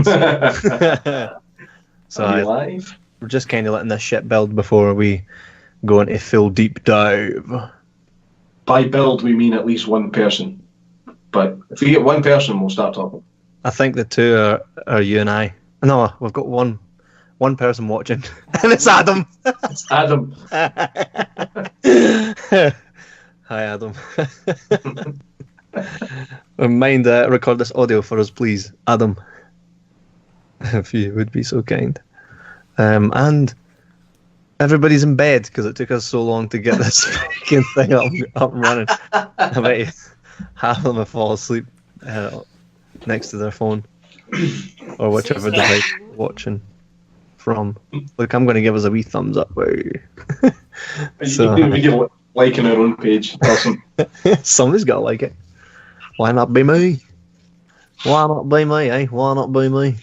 seconds. So Are you live? we're just kind of letting this shit build before we go into full deep dive. By build, we mean at least one person. But if we get one person, we'll start talking. I think the two are you and I. No, we've got one person watching, and it's Adam. It's Adam. Hi, Adam. Mind record this audio for us, please, Adam. If you would be so kind. And everybody's in bed because it took us so long to get this fucking thing up and running. I bet you half of them have fallen asleep next to their phone or whichever device you're watching from. Look, I'm going to give us a wee thumbs up. So, we get liking our own page. Awesome. Somebody's got to like it. Why not be me? Why not be me, eh? Why not be me?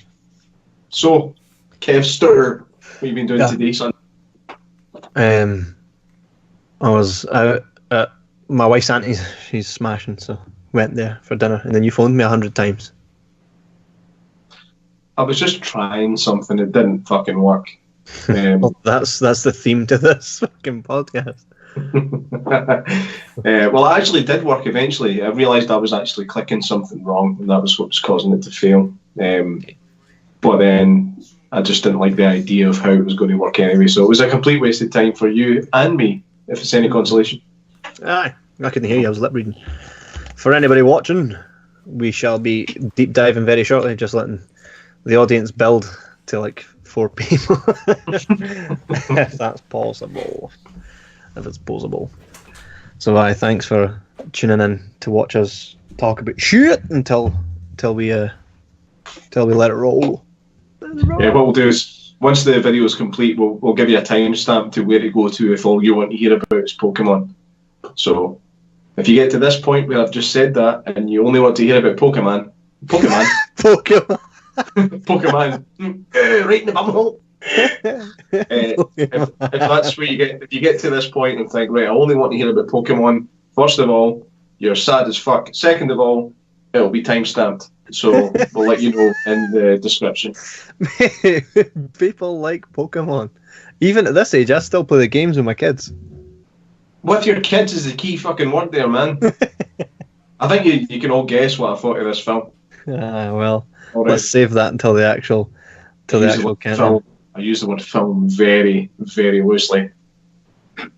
So, Kev Sturr, what have you been doing today, son? I was out at my wife's auntie's. She's smashing, so went there for dinner. And then you phoned me 100 times. I was just trying something. It didn't fucking work. Well, that's the theme to this fucking podcast. Well, it actually did work eventually. I realised I was actually clicking something wrong, and that was what was causing it to fail. But then I just didn't like the idea of how it was going to work anyway, so it was a complete waste of time for you and me, if it's any consolation. Aye, I couldn't hear you, I was lip reading. For anybody watching, we shall be deep diving very shortly, just letting the audience build to like 4 people. If that's possible. If it's possible. So thanks for tuning in to watch us talk about shit until we let it roll. Yeah, what we'll do is once the video is complete, we'll give you a timestamp to where to go to if all you want to hear about is Pokemon. So if you get to this point where I've just said that and you only want to hear about Pokemon, right in the bumhole. If that's where if you get to this point and think, right, I only want to hear about Pokemon, first of all, you're sad as fuck. Second of all, it'll be timestamped. So we'll let you know in the description. People like Pokemon. Even at this age, I still play the games with my kids. With your kids is the key fucking word there, man. I think you can all guess what I thought of this film. Well, all right. Let's save that until the actual film. I use the word film very, very loosely. Do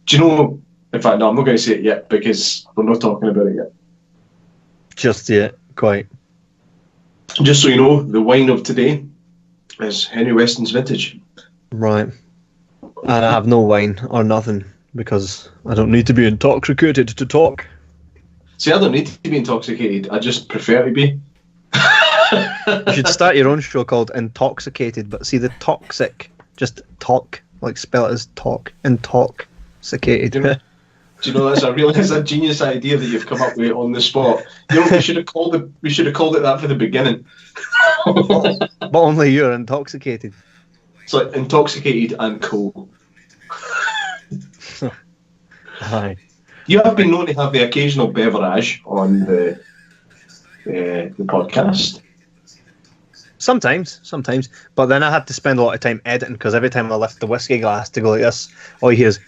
you know? In fact, no, I'm not going to say it yet because we're not talking about it yet. Just yet, quite. Just so you know, the wine of today is Henry Weston's vintage. Right. And I have no wine or nothing because I don't need to be intoxicated to talk. See, I don't need to be intoxicated. I just prefer to be. You should start your own show called Intoxicated, but see the toxic, just talk, like spell it as talk, intoxicated. Do you know that's a genius idea that you've come up with on the spot. You know, we should have called it that for the beginning. But only you're intoxicated. It's like intoxicated and cool. Aye. You have been known to have the occasional beverage on the podcast. Sometimes, but then I had to spend a lot of time editing because every time I lift the whiskey glass to go like this, all you hear is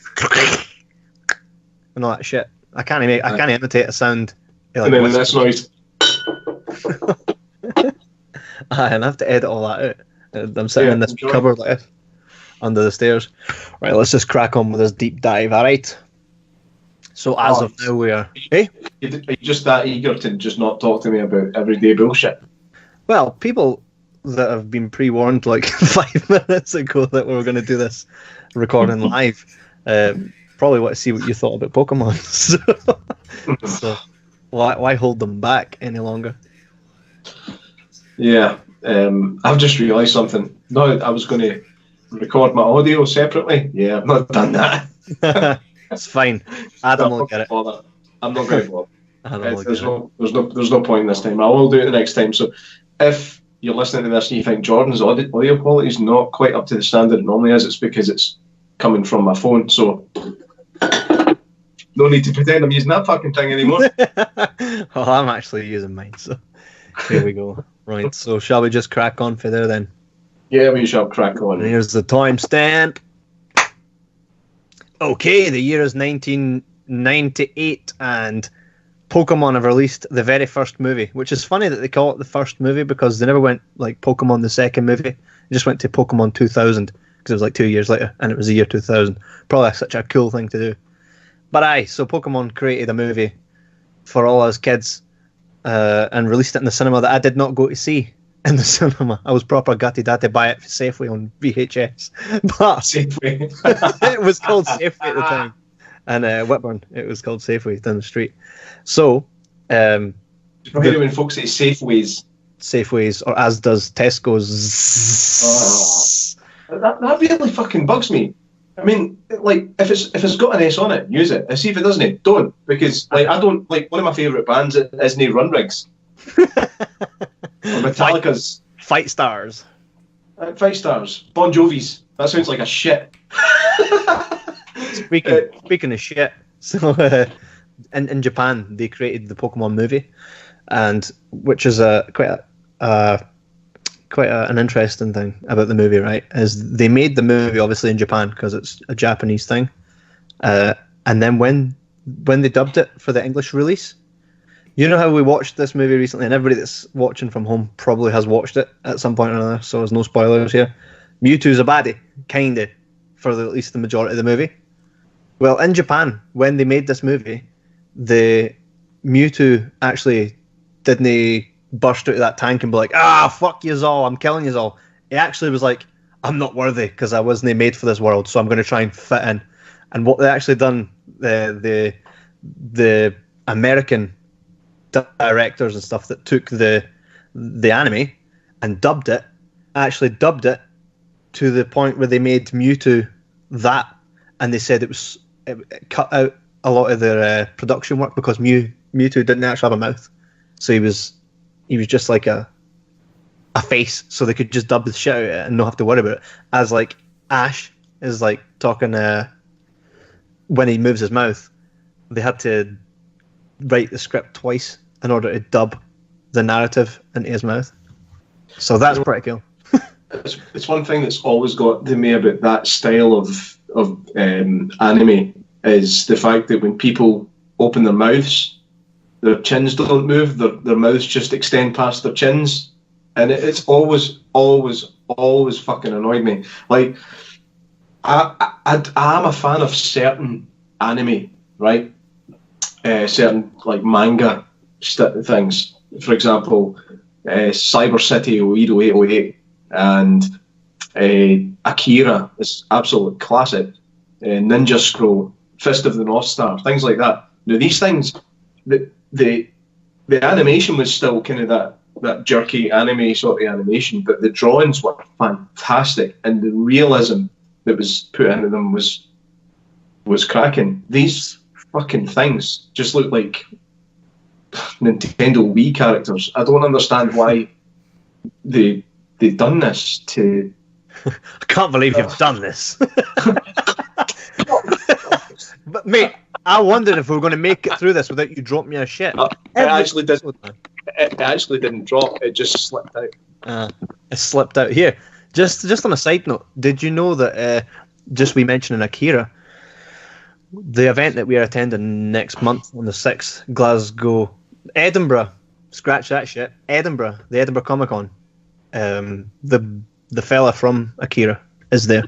and all that shit. I can't imitate a sound. Like, and then this noise. And I have to edit all that out. I'm sitting in this cupboard like this, under the stairs. Right, let's just crack on with this deep dive. All right. So as of now, we are. Hey, are you just that eager to just not talk to me about everyday bullshit? Well, people that have been pre-warned like 5 minutes ago that we were going to do this recording live probably want to see what you thought about Pokemon. So why hold them back any longer? Yeah, I've just realised something. No, I was going to record my audio separately. Yeah, I've not done that. It's fine. Adam will get it. I'm not going to bother. There's no point this time. I will do it the next time. So if you're listening to this and you think Jordan's audio quality is not quite up to the standard it normally is, it's because it's coming from my phone. So no need to pretend I'm using that fucking thing anymore. Well, I'm actually using mine. So here we go. Right, so shall we just crack on for there then? Yeah, we shall crack on. And here's the timestamp. Okay, the year is 1998, and Pokemon have released the very first movie, which is funny that they call it the first movie because they never went like Pokemon the second movie. They just went to Pokemon 2000 because it was like 2 years later, and it was the year 2000. Probably such a cool thing to do. But so Pokemon created a movie for all us kids and released it in the cinema that I did not go to see in the cinema. I was proper gutted. I had to buy it for Safeway on VHS. But Safeway. it was called Safeway at the time. And Whitburn, it was called Safeway down the street. So, when folks say Safeways. Safeways, or as does Tesco's. That really fucking bugs me. I mean, like, if it's got an S on it, use it. And see if it doesn't, don't. Because, like, I don't, like, one of my favourite bands isn't Run Rigs. Or Metallica's. Fight Stars. Fight Stars. Bon Jovi's. That sounds like a shit. Speaking of shit, so in Japan they created the Pokemon movie, and which is quite an interesting thing about the movie, right? Is they made the movie obviously in Japan because it's a Japanese thing, and then when they dubbed it for the English release, you know how we watched this movie recently, and everybody that's watching from home probably has watched it at some point or another, so there's no spoilers here. Mewtwo's a baddie, kinda, for at least the majority of the movie. Well, in Japan, when they made this movie, the Mewtwo actually didn't burst out of that tank and be like, fuck yous all, I'm killing yous all. He actually was like, I'm not worthy because I wasn't made for this world, so I'm going to try and fit in. And what they actually done, the American directors and stuff that took the anime and dubbed it to the point where they made Mewtwo that, and they said it cut out a lot of their production work because Mewtwo didn't actually have a mouth, so he was just like a face, so they could just dub the shit out of it and not have to worry about it. As like Ash is like talking when he moves his mouth, they had to write the script twice in order to dub the narrative into his mouth. So that's pretty cool. It's one thing that's always got to me about that style of anime is the fact that when people open their mouths, their chins don't move, their mouths just extend past their chins, and it's always fucking annoyed me. Like, I'm a fan of certain anime, right? Certain like manga things. For example, Cyber City 0808 and Akira is absolute classic. Ninja Scroll, Fist of the North Star, things like that. Now these things, the animation was still kind of that jerky anime sort of animation, but the drawings were fantastic, and the realism that was put into them was cracking. These fucking things just look like Nintendo Wii characters. I don't understand why they've done this to. I can't believe you've done this. But mate, I wondered if we were going to make it through this without you dropping me a shit. It actually didn't drop. It just slipped out. It slipped out here. Just on a side note, did you know that just we mentioned in Akira, the event that we are attending next month on the 6th, Edinburgh, scratch that shit, the Edinburgh Comic Con, the fella from Akira is there.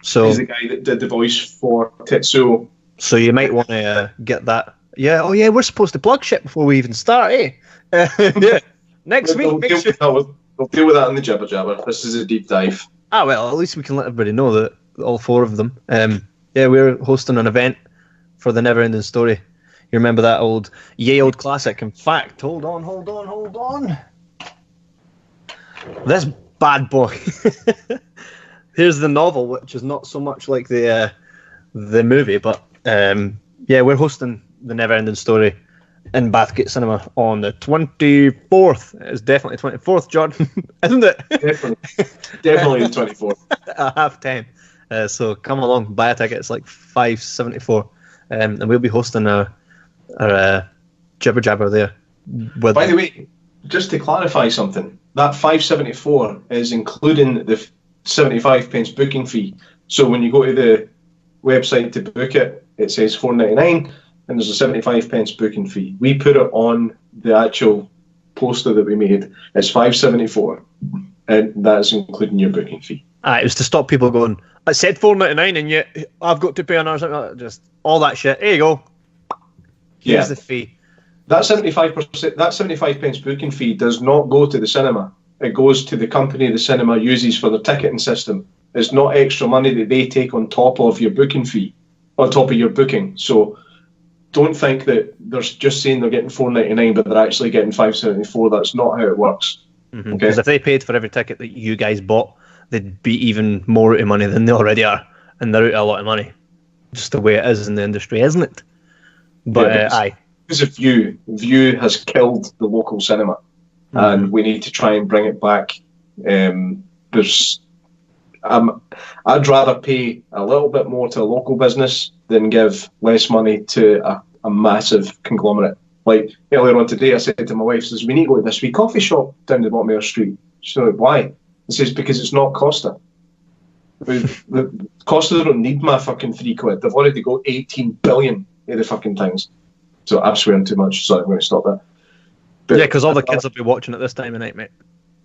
So he's the guy that did the voice for Tetsuo. So you might want to get that. Yeah, oh yeah, we're supposed to plug shit before we even start, eh? Yeah. Next week, we'll deal with that in the jabber jabber. This is a deep dive. Well, at least we can let everybody know that all four of them. Yeah, we're hosting an event for the Never Ending Story. You remember that old classic? In fact, hold on. This bad boy. Here's the novel, which is not so much like the movie, but yeah, we're hosting the Never Ending Story in Bathgate Cinema on the 24th. It's definitely 24th, Jordan, isn't it? Definitely the 24th. At 10:30. So come along, buy a ticket. It's like $5.74, and we'll be hosting our jibber jabber there. By the way, just to clarify something, that 574 is including the 75p booking fee. So when you go to the website to book it, it says £4.99 and there's a 75p booking fee. We put it on the actual poster that we made. It's 574 and that's including your booking fee. It was to stop people going, I said £4.99 and yet I've got to pay another, just all that shit. There you go. Here's the fee. That 75%, that 75p booking fee does not go to the cinema. It goes to the company the cinema uses for their ticketing system. It's not extra money that they take on top of your booking fee, on top of your booking. So don't think that they're just saying they're getting £4.99, but they're actually getting £5.74. That's not how it works. Mm-hmm. Because if they paid for every ticket that you guys bought, they'd be even more out of money than they already are, and they're out a lot of money. Just the way it is in the industry, isn't it? But aye. Because of View has killed the local cinema, and we need to try and bring it back. I'd rather pay a little bit more to a local business than give less money to a massive conglomerate. Like earlier on today, I said to my wife, "Says we need to go to this wee coffee shop down the bottom of our street." She's like, "Why?" I says, "Because it's not Costa. The Costa don't need my fucking £3. They've already got 18 billion of the fucking things." So I'm swearing too much, so I'm going to stop that. But yeah, because all the kids will be watching at this time of night, mate.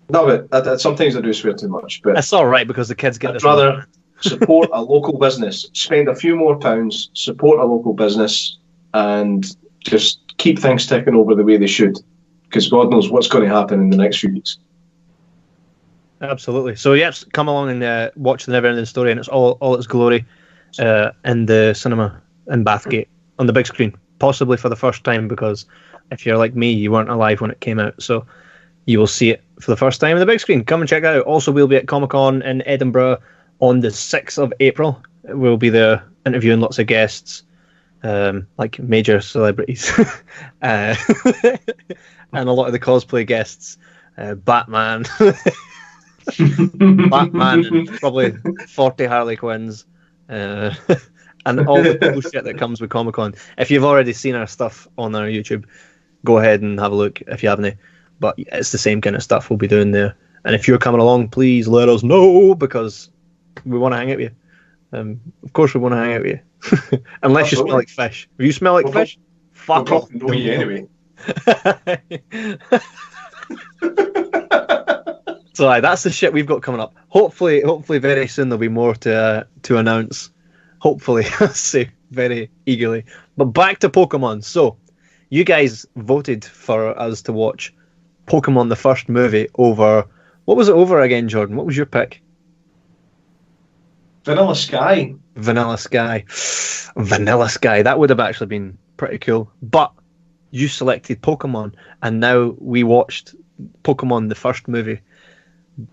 No, but sometimes I do swear too much. But it's all right because the kids get I'd rather support a local business, spend a few more pounds, support a local business, and just keep things ticking over the way they should. Because God knows what's going to happen in the next few weeks. Absolutely. So, yes, come along and watch the Never Ending Story in all its glory in the cinema in Bathgate on the big screen. Possibly for the first time, because if you're like me, you weren't alive when it came out, so you will see it for the first time in the big screen. Come and check it out. Also, we'll be at Comic-Con in Edinburgh on the 6th of April. We'll be there interviewing lots of guests, like major celebrities, and a lot of the cosplay guests. Batman, Batman, and probably 40 Harley Quinns. And all the cool shit that comes with Comic-Con. If you've already seen our stuff on our YouTube, go ahead and have a look if you haven't. But it's the same kind of stuff we'll be doing there. And if you're coming along, please let us know, because we want to hang out with you. Of course we want to hang out with you. Unless you smell like fish. If you smell like fish, fuck off. Know you anyway. So that's the shit we've got coming up. Hopefully very soon there'll be more to announce. Hopefully, I say very eagerly. But back to Pokemon. So, you guys voted for us to watch Pokemon the first movie over... What was it over again, Jordan? What was your pick? Vanilla Sky. Vanilla Sky. Vanilla Sky. That would have actually been pretty cool. But you selected Pokemon, and now we watched Pokemon the first movie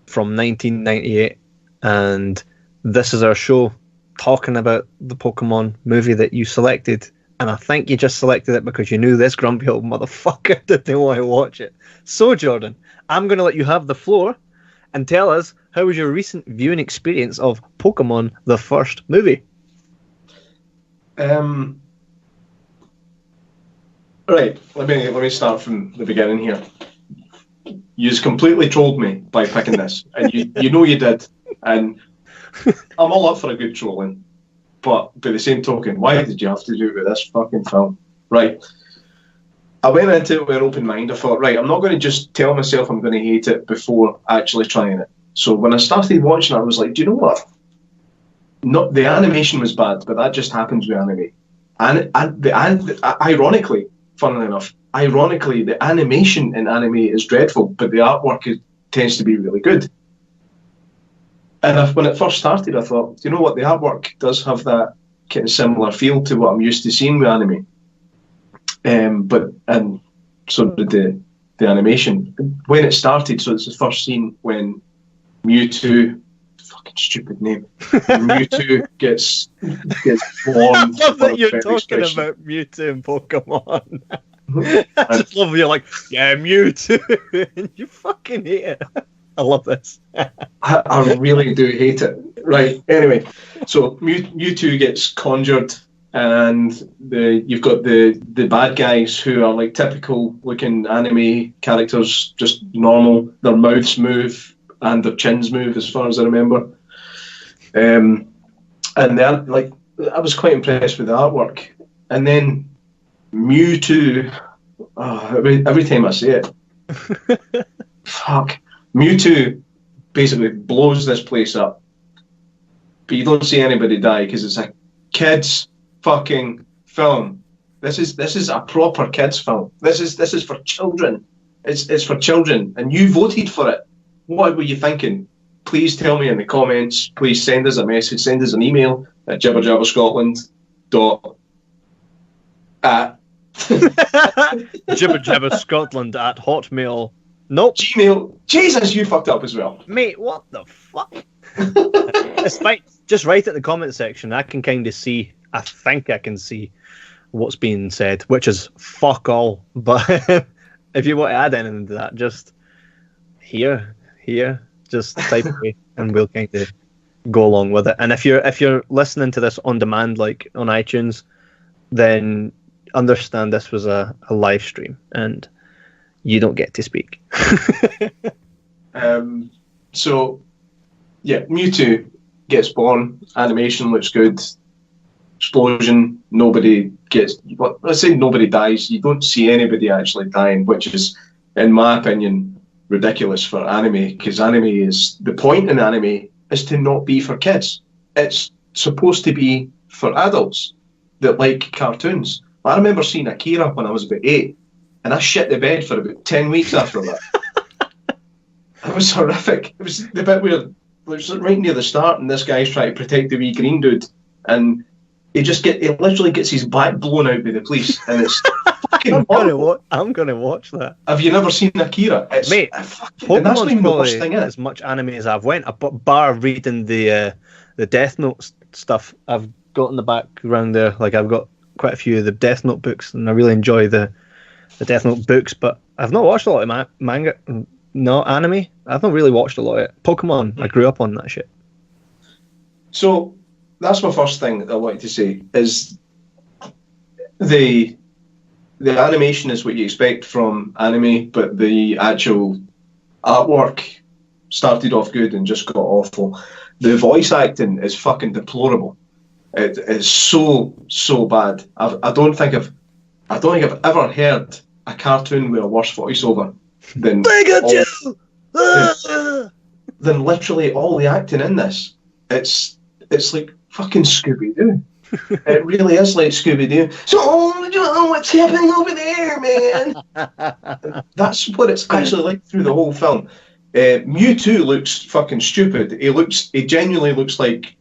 from 1998, and this is our show talking about the Pokemon movie that you selected. And I think you just selected it because you knew this grumpy old motherfucker didn't want to watch it. So, Jordan, I'm going to let you have the floor and tell us, how was your recent viewing experience of Pokemon the first movie? Right, let me start from the beginning here. You just completely trolled me by picking this, and you know you did, and I'm all up for a good trolling, but by the same token, why did you have to do it with this fucking film? Right, I went into it with an open mind. I thought, right, I'm not going to just tell myself I'm going to hate it before actually trying it. So when I started watching it, I was like, do you know what? Not the animation was bad, but that just happens with anime. And ironically, funnily enough, the animation in anime is dreadful, but the artwork tends to be really good. And when it first started, I thought, you know what, the artwork does have that kind of similar feel to what I'm used to seeing with anime. And so did the animation. When it started, so it's the first scene when Mewtwo, fucking stupid name, Mewtwo gets born. I love that you're talking about Mewtwo and Pokemon. I just love you're like, yeah, Mewtwo, and you fucking hate it. I love this. I really do hate it. Right, anyway, so Mewtwo gets conjured and you've got the bad guys who are like typical looking anime characters, just normal. Their mouths move and their chins move, as far as I remember. And they're like, I was quite impressed with the artwork. And then Mewtwo, every time I say it, fuck, Mewtwo basically blows this place up. But you don't see anybody die because it's a kids fucking film. This is a proper kids film. This is for children. It's for children, and you voted for it. What were you thinking? Please tell me in the comments. Please send us a message. Send us an email at jibberjabberscotland.at jibberjabberscotland@hotmail. Nope. Gmail. Jesus, you fucked up as well, mate. What the fuck? It's fine. Just write it in the comment section. I can kind of see. I think I can see what's being said, which is fuck all. But if you want to add anything to that, just here, just type away, and we'll kind of go along with it. And if you're listening to this on demand, like on iTunes, then understand this was a live stream, and you don't get to speak. So, yeah, Mewtwo gets born. Animation looks good. Explosion. Nobody gets. Well, let's say nobody dies. You don't see anybody actually dying, which is, in my opinion, ridiculous for anime. Because the point in anime is to not be for kids. It's supposed to be for adults that like cartoons. I remember seeing Akira when I was about 8, and I shit the bed for about 10 weeks after that. It was horrific. It was the bit where it was right near the start, and this guy's trying to protect the wee green dude, and he literally gets his back blown out by the police, and it's fucking horrible. I'm gonna watch that. Have you never seen Akira? Mate, Pokemon's probably as much anime as I've went, bar reading the Death Note stuff I've got in the background there. Like, I've got quite a few of the Death Note books, and I really enjoy the Death Note books, but I've not watched a lot of manga, no anime. I've not really watched a lot of it. Pokemon, I grew up on that shit. So that's my first thing that I wanted to say, is the animation is what you expect from anime, but the actual artwork started off good and just got awful. The voice acting is fucking deplorable. It is so bad. I don't think I've ever heard a cartoon with a worse voiceover than than literally all the acting in this. It's like fucking Scooby-Doo. It really is like Scooby-Doo. So, what's happening over there, man? That's what it's actually like through the whole film. Mewtwo looks fucking stupid. He genuinely looks like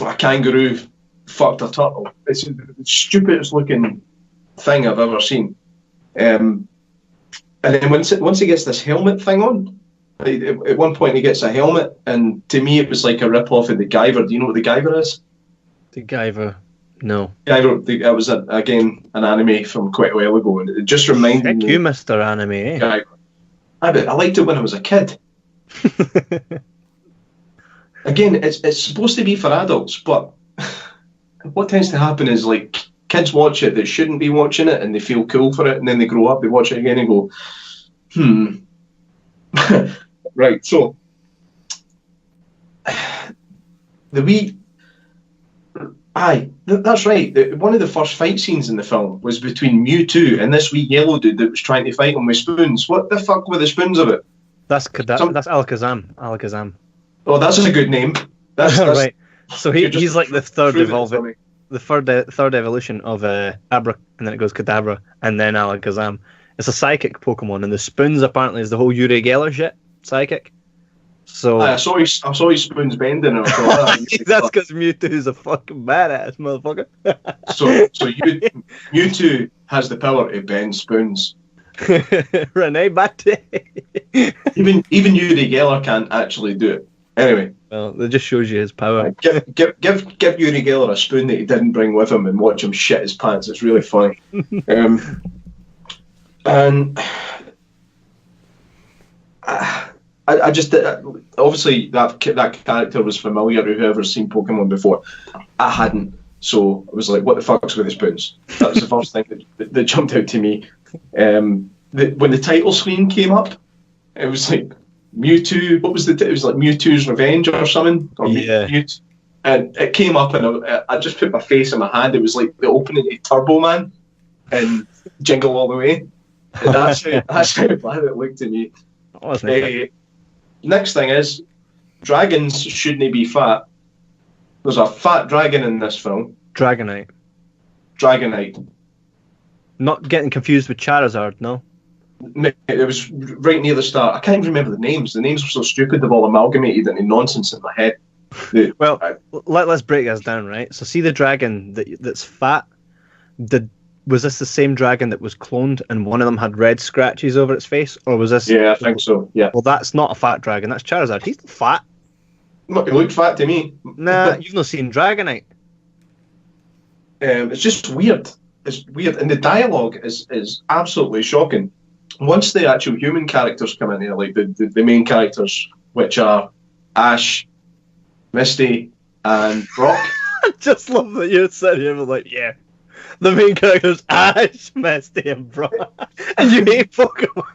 a kangaroo fucked a turtle. It's the stupidest looking thing I've ever seen. And then once he gets this helmet thing on, at one point he gets a helmet, and to me it was like a rip-off of the Guyver. Do you know what the Guyver is? The Guyver? No. That was, again, an anime from quite a while ago, and it just reminded me... you, Mr. Anime, eh? Guyver. I liked it when I was a kid. Again, it's supposed to be for adults, but what tends to happen is, like, kids watch it that shouldn't be watching it, and they feel cool for it, and then they grow up, they watch it again and go, Right, so that's right. One of the first fight scenes in the film was between Mewtwo and this wee yellow dude that was trying to fight him with spoons. What the fuck were the spoons about? That's Alakazam. Alakazam. Oh, that's a good name. That's right. So he's like the third third evolution of Abra, and then it goes Kadabra, and then Alakazam. It's a psychic Pokemon, and the spoons apparently is the whole Uri Geller shit. Psychic. So I saw his spoons bending. And that's because Mewtwo is a fucking badass motherfucker. so Mewtwo has the power to bend spoons. Renee Batte. even Uri Geller can't actually do it. Anyway. Well, it just shows you his power. Give Uri Geller a spoon that he didn't bring with him and watch him shit his pants. It's really funny. And I just obviously that character was familiar to whoever's seen Pokemon before. I hadn't. So I was like, what the fuck's with the spoons? That was the first thing that jumped out to me. When the title screen came up, it was like Mewtwo. What was it was like Mewtwo's Revenge or something. Or Mewtwo. And it came up, and I just put my face in my hand. It was like the opening to Turbo Man and Jingle All the Way. And that's how bad it looked to me. Next thing is, dragons shouldn't be fat. There's a fat dragon in this film. Dragonite. Not getting confused with Charizard, no? It was right near the start. I can't even remember the names. The names were so stupid, they've all amalgamated into nonsense in my head. Let's break this down, right? So see the dragon that's fat? Was this the same dragon that was cloned and one of them had red scratches over its face? Or was this... Yeah, I think so, yeah. Well, that's not a fat dragon, that's Charizard. He's not fat. He looked fat to me. Nah, you've not seen Dragonite. It's just weird. It's weird. And the dialogue is absolutely shocking. Once the actual human characters come in here, like the main characters, which are Ash, Misty, and Brock. I just love that you're sitting here with like, yeah, the main characters Ash, Misty, and Brock. And you hate Pokemon.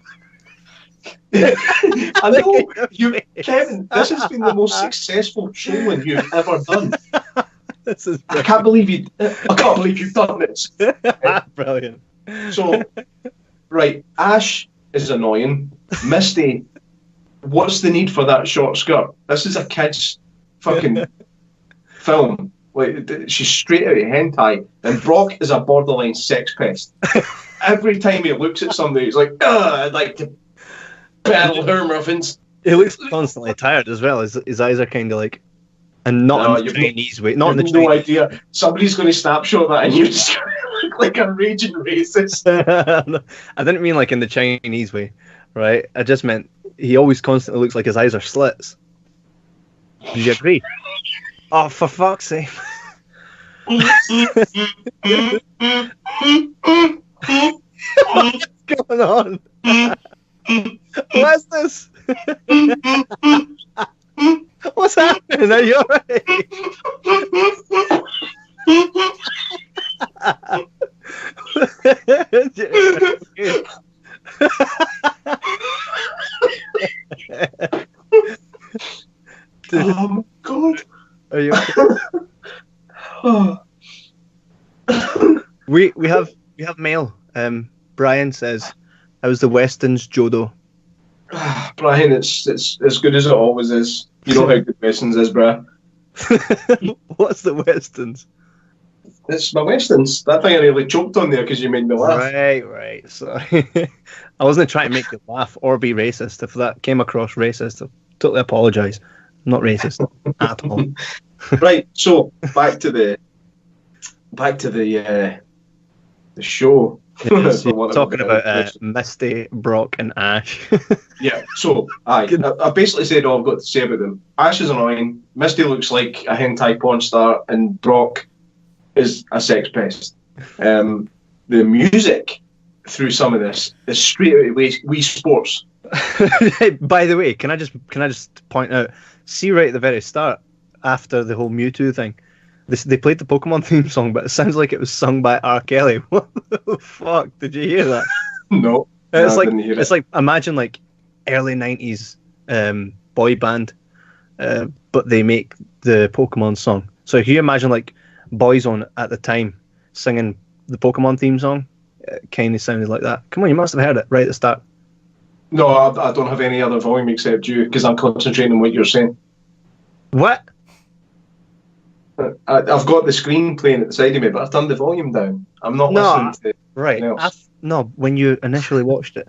I know, Kevin, this has been the most successful trolling you've ever done. I can't believe you've done this. Brilliant. So, right, Ash is annoying. Misty, what's the need for that short skirt? This is a kid's fucking film. Like, she's straight out of hentai. And Brock is a borderline sex pest. Every time he looks at somebody, he's like, I'd like to battle her muffins. He looks constantly tired as well. His eyes are kind of like, and not in the Chinese way. Not in the no idea. Somebody's going to snapshot that, and you're just going to look like a raging racist. I didn't mean like in the Chinese way, right? I just meant he always constantly looks like his eyes are slits. Do you agree? Oh, for fuck's sake! What's going on? What's this? What's happening? Are you alright? Oh my god! Are you okay? we have mail. Brian says, "How's the Weston's Jodo?" Brian, it's as good as it always is. You know how good Weston's is, bruh. What's the Weston's? It's my Weston's. That thing I nearly choked on there because you made me laugh. Right. Sorry. I wasn't trying to make you laugh or be racist. If that came across racist, I totally apologise. I'm not racist at all. Right. So back to the show. Yeah, so talking about Misty, Brock, and Ash. Yeah, so I basically said all I've got to say about them. Ash is annoying, Misty looks like a hentai porn star, and Brock is a sex pest. The music through some of this is straight out of Wii Sports. By the way, can I just point out, see right at the very start, after the whole Mewtwo thing, they played the Pokemon theme song, but it sounds like it was sung by R. Kelly. What the fuck? Did you hear that? No. It's I didn't hear it's like, imagine like early 90s boy band, but they make the Pokemon song. So if you imagine like Boyzone at the time singing the Pokemon theme song, it kind of sounded like that. Come on, you must have heard it right at the start. No, I don't have any other volume except you, because I'm concentrating on what you're saying. What? I've got the screen playing at the side of me, but I've turned the volume down. I'm not listening to right. No, when you initially watched it.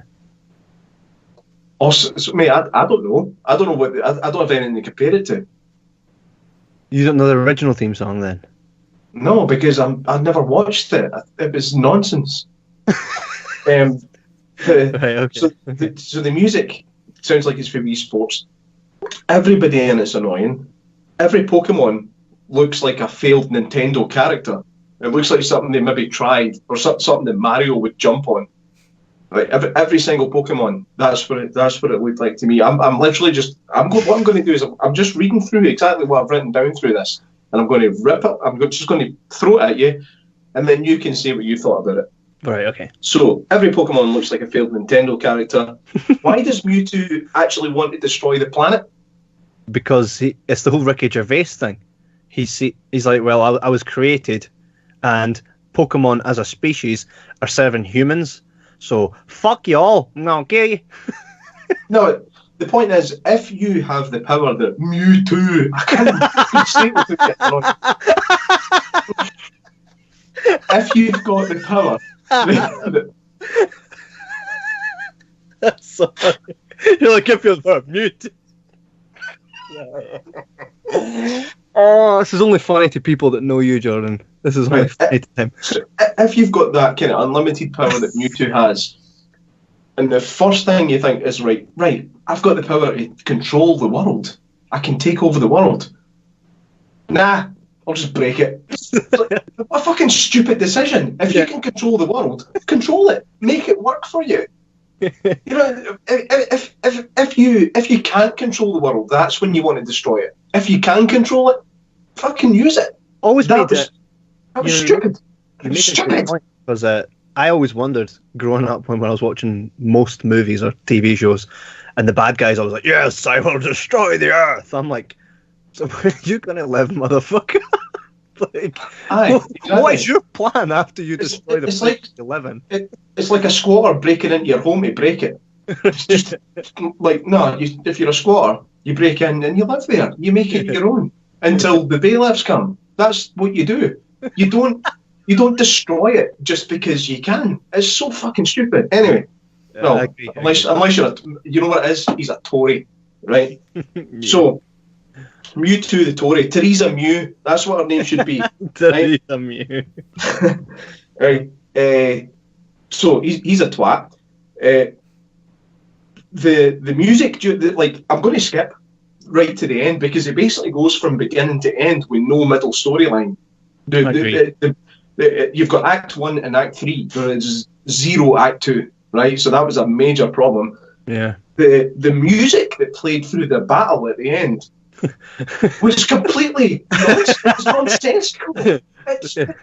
Also, mate, I don't know. I don't know what. I don't have anything to compare it to. You don't know the original theme song then? No, because I've never watched it. It was nonsense. Right, okay. So the music sounds like it's for Wii Sports. Everybody in it's annoying. Every Pokemon looks like a failed Nintendo character. It looks like something they maybe tried, or something that Mario would jump on. Like every single Pokemon, that's what it looked like to me. I'm literally just what I'm going to do is I'm just reading through exactly what I've written down through this, and I'm going to rip it. Just going to throw it at you, and then you can say what you thought about it. Right, okay. So, every Pokemon looks like a failed Nintendo character. Why does Mewtwo actually want to destroy the planet? Because it's the whole Ricky Gervais thing. He's like, well, I was created, and Pokemon as a species are serving humans, so fuck y'all, okay? No, the point is, if you have the power that Mewtwo, I can't say it without getting annoyed. If you've got the power, that's so funny. You're like, if you're Mewtwo. Oh, this is only funny to people that know you, Jordan. This is only funny to them. If you've got that kind of unlimited power that Mewtwo has, and the first thing you think is, right, I've got the power to control the world. I can take over the world. Nah, I'll just break it. What a fucking stupid decision. If you can control the world, control it. Make it work for you. You know, if you can't control the world, that's when you want to destroy it. If you can control it, fucking use it. Always that was stupid. It was stupid. Because I always wondered growing up when I was watching most movies or TV shows, and the bad guys always like, yes, I will destroy the Earth. I'm like, so where are you gonna live, motherfucker? Like, exactly. What is your plan after you destroy the place you live in? It's like a squatter breaking into your home to break it. It's just like, no, if you're a squatter, you break in and you live there. You make it your own until the bailiffs come. That's what you do. You don't destroy it just because you can. It's so fucking stupid. Anyway, no, unless you're you know what it is? He's a Tory, right? So, Mewtwo the Tory, Theresa Mew, that's what her name should be. Theresa Mew. Right. So he's a twat. The music, like, I'm going to skip right to the end because it basically goes from beginning to end with no middle storyline. You've got Act 1 and Act 3. There is zero Act 2, right? So that was a major problem. Yeah. The music that played through the battle at the end was completely nonsensical. It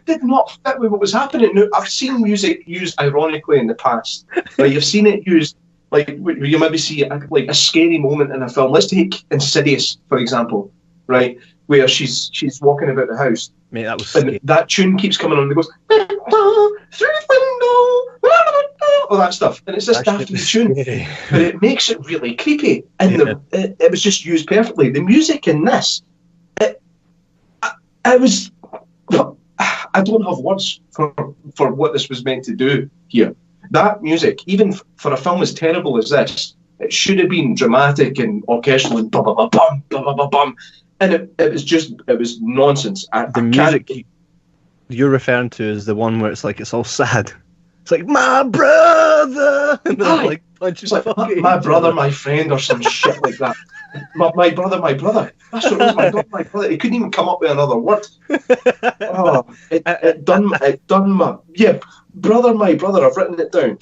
did not fit with what was happening. Now, I've seen music used ironically in the past. Like, you've seen it used, like, you maybe see like a scary moment in a film. Let's take Insidious, for example, right? Where she's walking about the house. Mate, that was and scary. That tune keeps coming on and it goes through the window, all that stuff, and it's this daft tune, but it makes it really creepy, and it was just used perfectly. The music in this, it was, I don't have words for what this was meant to do here. That music, even for a film as terrible as this, it should have been dramatic and orchestral and bum bum bum bum bum bum bum. And it was nonsense. The music you're referring to is the one where it's all sad. It's like, my brother, and they're like punching. It's like my brother, my friend, or some shit like that. My brother, my brother. That's what it was. My brother, my brother. He couldn't even come up with another word. Oh, it done my brother, my brother. I've written it down.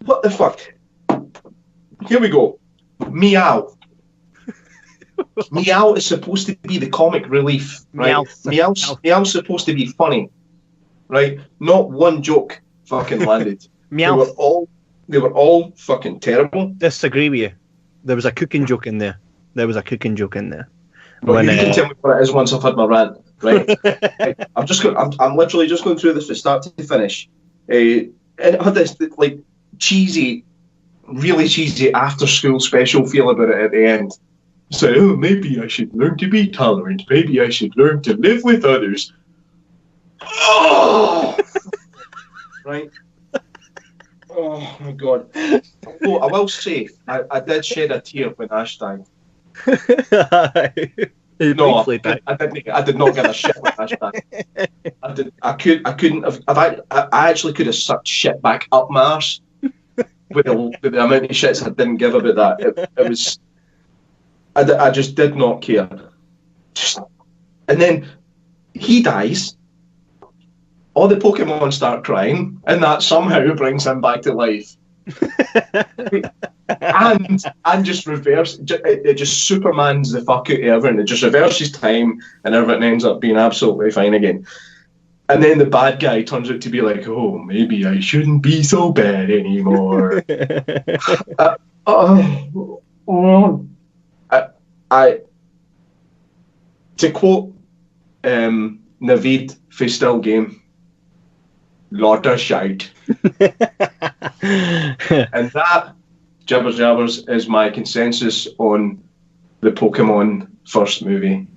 What the fuck? Here we go. Meow. Meow is supposed to be the comic relief, right? Meow's supposed to be funny, right? Not one joke fucking landed. Meow. They were all fucking terrible. Disagree with you. There was a cooking joke in there. Well, you can tell me what it is once I've had my rant, right? I'm literally just going through this from start to finish, and it had this like really cheesy after school special feel about it at the end. So, maybe I should learn to be tolerant. Maybe I should learn to live with others. Oh! Right? Oh, my God. Oh, I will say, I did shed a tear when Ash died. No, I did not give a shit when Ash died. I actually could have sucked shit back up my arse with the amount of shits I didn't give about that. It was... I just did not care. And then he dies. All the Pokemon start crying, and that somehow brings him back to life. and just reverse it just Supermans the fuck out of everything. It just reverses time and everything ends up being absolutely fine again. And then the bad guy turns out to be like, oh, maybe I shouldn't be so bad anymore. To quote Naveed for Still Game, lot of shite. And that, Jibber Jabbers, is my consensus on the Pokemon first movie.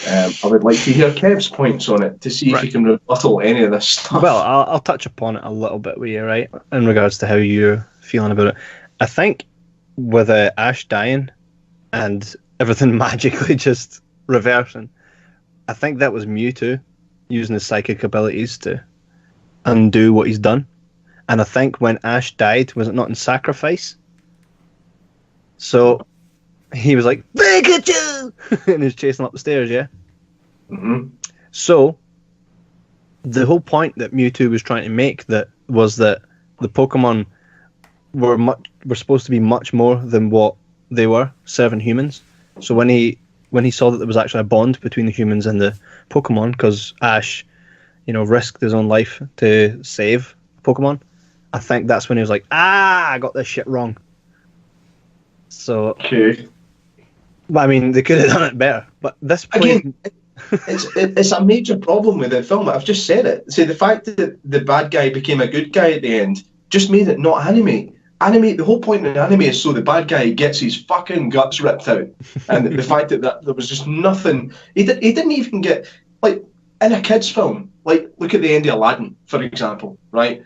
I would like to hear Kev's points on it to see if he can rebuttal any of this stuff. Well, I'll touch upon it a little bit with you, right, in regards to how you're feeling about it. I think with Ash dying and everything magically just reversing, I think that was Mewtwo using his psychic abilities to undo what he's done. And I think when Ash died, was it not in Sacrifice? So he was like, Pikachu! And he's chasing up the stairs, yeah? Mm-hmm. So the whole point that Mewtwo was trying to make was that the Pokemon were supposed to be much more than what they were, serving humans. So when he saw that there was actually a bond between the humans and the Pokemon, because Ash, risked his own life to save Pokemon, I think that's when he was like, I got this shit wrong. So, okay. I mean, they could have done it better. But this point... Again, it's a major problem with the film. I've just said it. See, the fact that the bad guy became a good guy at the end just made it not anime. The whole point in anime is so the bad guy gets his fucking guts ripped out. And the fact that there was just nothing... He didn't even get... Like, in a kid's film, like, look at the end of Aladdin, for example, right?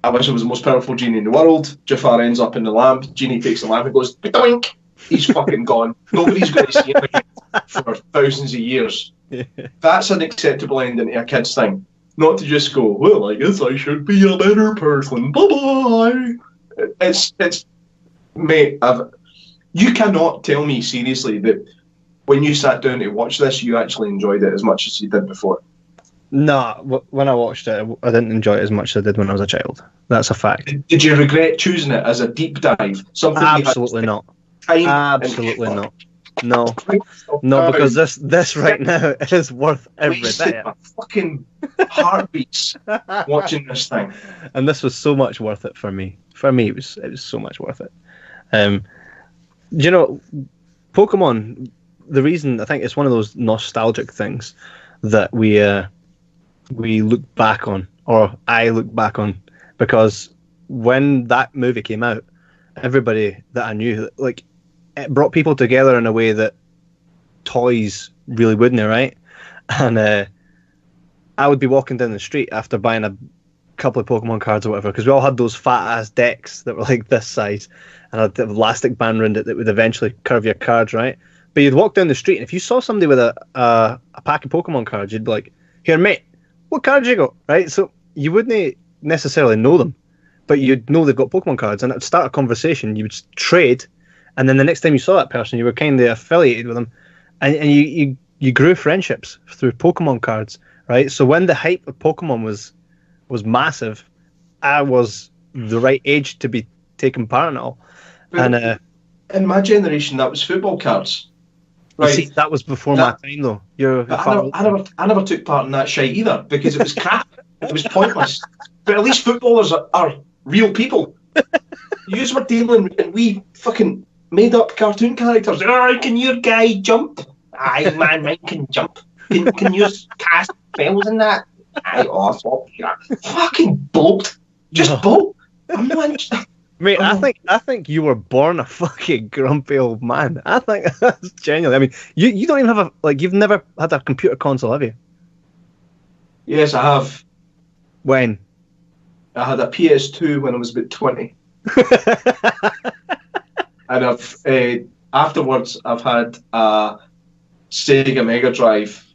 I wish I was the most powerful genie in the world. Jafar ends up in the lamp. Genie takes the lamp and goes, doink! He's fucking gone. Nobody's going to see him again for thousands of years. Yeah. That's an acceptable ending to a kid's thing. Not to just go, well, I guess I should be a better person. Bye-bye! It's mate, you cannot tell me seriously that when you sat down to watch this, you actually enjoyed it as much as you did before. No, when I watched it, I didn't enjoy it as much as I did when I was a child. That's a fact. Did you regret choosing it as a deep dive? Something absolutely not. Absolutely not. No, because this right now is worth every bit. My fucking heartbeats watching this thing. And this was so much worth it for me. For me, it was so much worth it. Pokemon. The reason I think it's one of those nostalgic things that we look back on, or I look back on, because when that movie came out, everybody that I knew, like, it brought people together in a way that toys really wouldn't, right? And I would be walking down the street after buying a couple of Pokemon cards or whatever, because we all had those fat ass decks that were like this size, and had the elastic band around it that would eventually curve your cards, right? But you'd walk down the street, and if you saw somebody with a pack of Pokemon cards, you'd be like, here, mate, what cards you got? Right? So you wouldn't necessarily know them, but you'd know they've got Pokemon cards, and it would start a conversation. You would trade, and then the next time you saw that person, you were kind of affiliated with them, and you grew friendships through Pokemon cards, right? So when the hype of Pokemon was massive, I was the right age to be taking part in it all. And in my generation, that was football cards. Right. See, that was before my time, though. I never took part in that shite either, because it was crap. It was pointless. But at least footballers are real people. You were dealing in wee fucking made-up cartoon characters. Oh, can your guy jump? Aye, man, mine can jump. Can you cast spells in that? Aye, awesome. Fucking bolt. Just bolt. I'm not... Mate, I think you were born a fucking grumpy old man. I think that's genuine. I mean, you don't even have you've never had a computer console, have you? Yes, I have. When? I had a PS2 when I was about 20. And afterwards I've had a Sega Mega Drive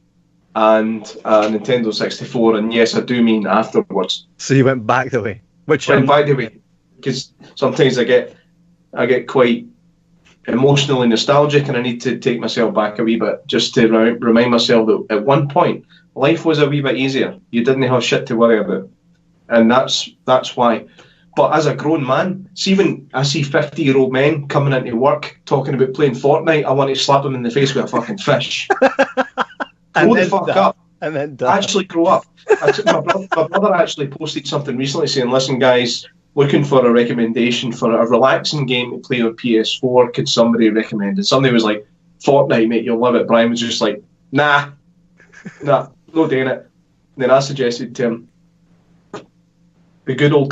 and a Nintendo 64, and yes, I do mean afterwards. So you went back the way? Went back the way. Because sometimes I get quite emotionally nostalgic, and I need to take myself back a wee bit just to remind myself that at one point life was a wee bit easier. You didn't have shit to worry about, and that's why But as a grown man, see when I see 50-year-old men coming into work talking about playing Fortnite, I want to slap them in the face with a fucking fish. Grow the fuck up. And then actually grow up. My brother actually posted something recently saying, listen guys, looking for a recommendation for a relaxing game to play on PS4, could somebody recommend it? Somebody was like, Fortnite, mate, you'll love it. Brian was just like, nah, no doing it. And then I suggested to him, the good old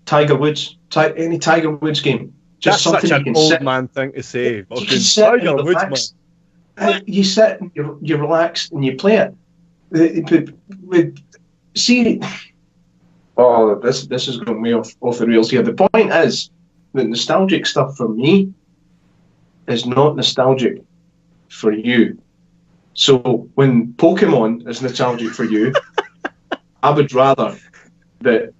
Tiger Woods, any Tiger Woods game. Just that's something such you an can old sit, man thing to say. you can sit Tiger and Woods, relax. man. You sit and you relax and you play it. See, oh, this is going way off the rails here. The point is that nostalgic stuff for me is not nostalgic for you. So when Pokemon is nostalgic for you, I would rather that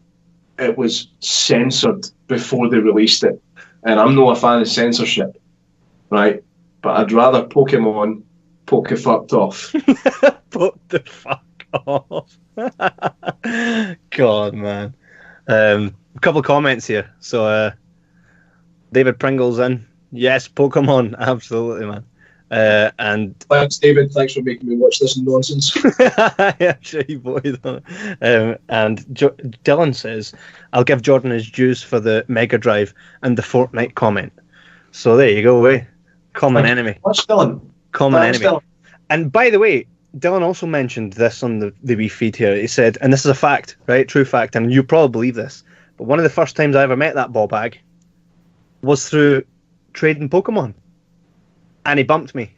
it was censored before they released it. And I'm not a fan of censorship, right? But I'd rather Pokemon poke it fucked off. Poke the fuck off. God, man. A couple of comments here. So, David Pringle's in. Yes, Pokemon. Absolutely, man. And thanks, David. Thanks for making me watch this nonsense. yeah, sure you voted on it. And Dylan says, "I'll give Jordan his dues for the Mega Drive and the Fortnite comment." So there you go, eh? Common enemy. What's Dylan? Common Thanks, enemy. Dylan. And by the way, Dylan also mentioned this on the wee feed here. He said, and this is a fact, right? True fact, and you probably believe this, but one of the first times I ever met that ball bag was through trading Pokemon. And he bumped me.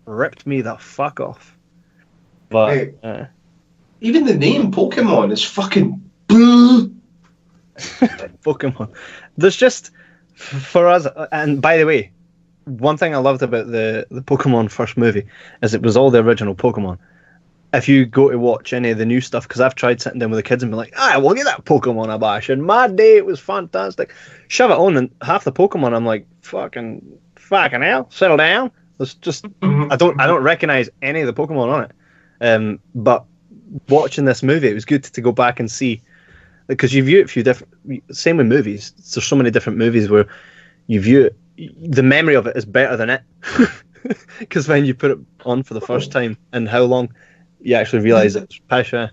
Ripped me the fuck off. But hey, even the name Pokemon is fucking Pokemon. There's just, for us, and by the way, one thing I loved about the Pokemon first movie is it was all the original Pokemon. If you go to watch any of the new stuff, because I've tried sitting down with the kids and be like, we'll get that Pokemon a bash. And my day, it was fantastic. Shove it on, and half the Pokemon, I'm like, fucking hell, settle down. It's just, I don't recognize any of the Pokemon on it. But watching this movie, it was good to go back and see, because you view it a few different. Same with movies. There's so many different movies where you view it, the memory of it is better than it, because when you put it on for the first time and how long. You actually realise it's Pasha.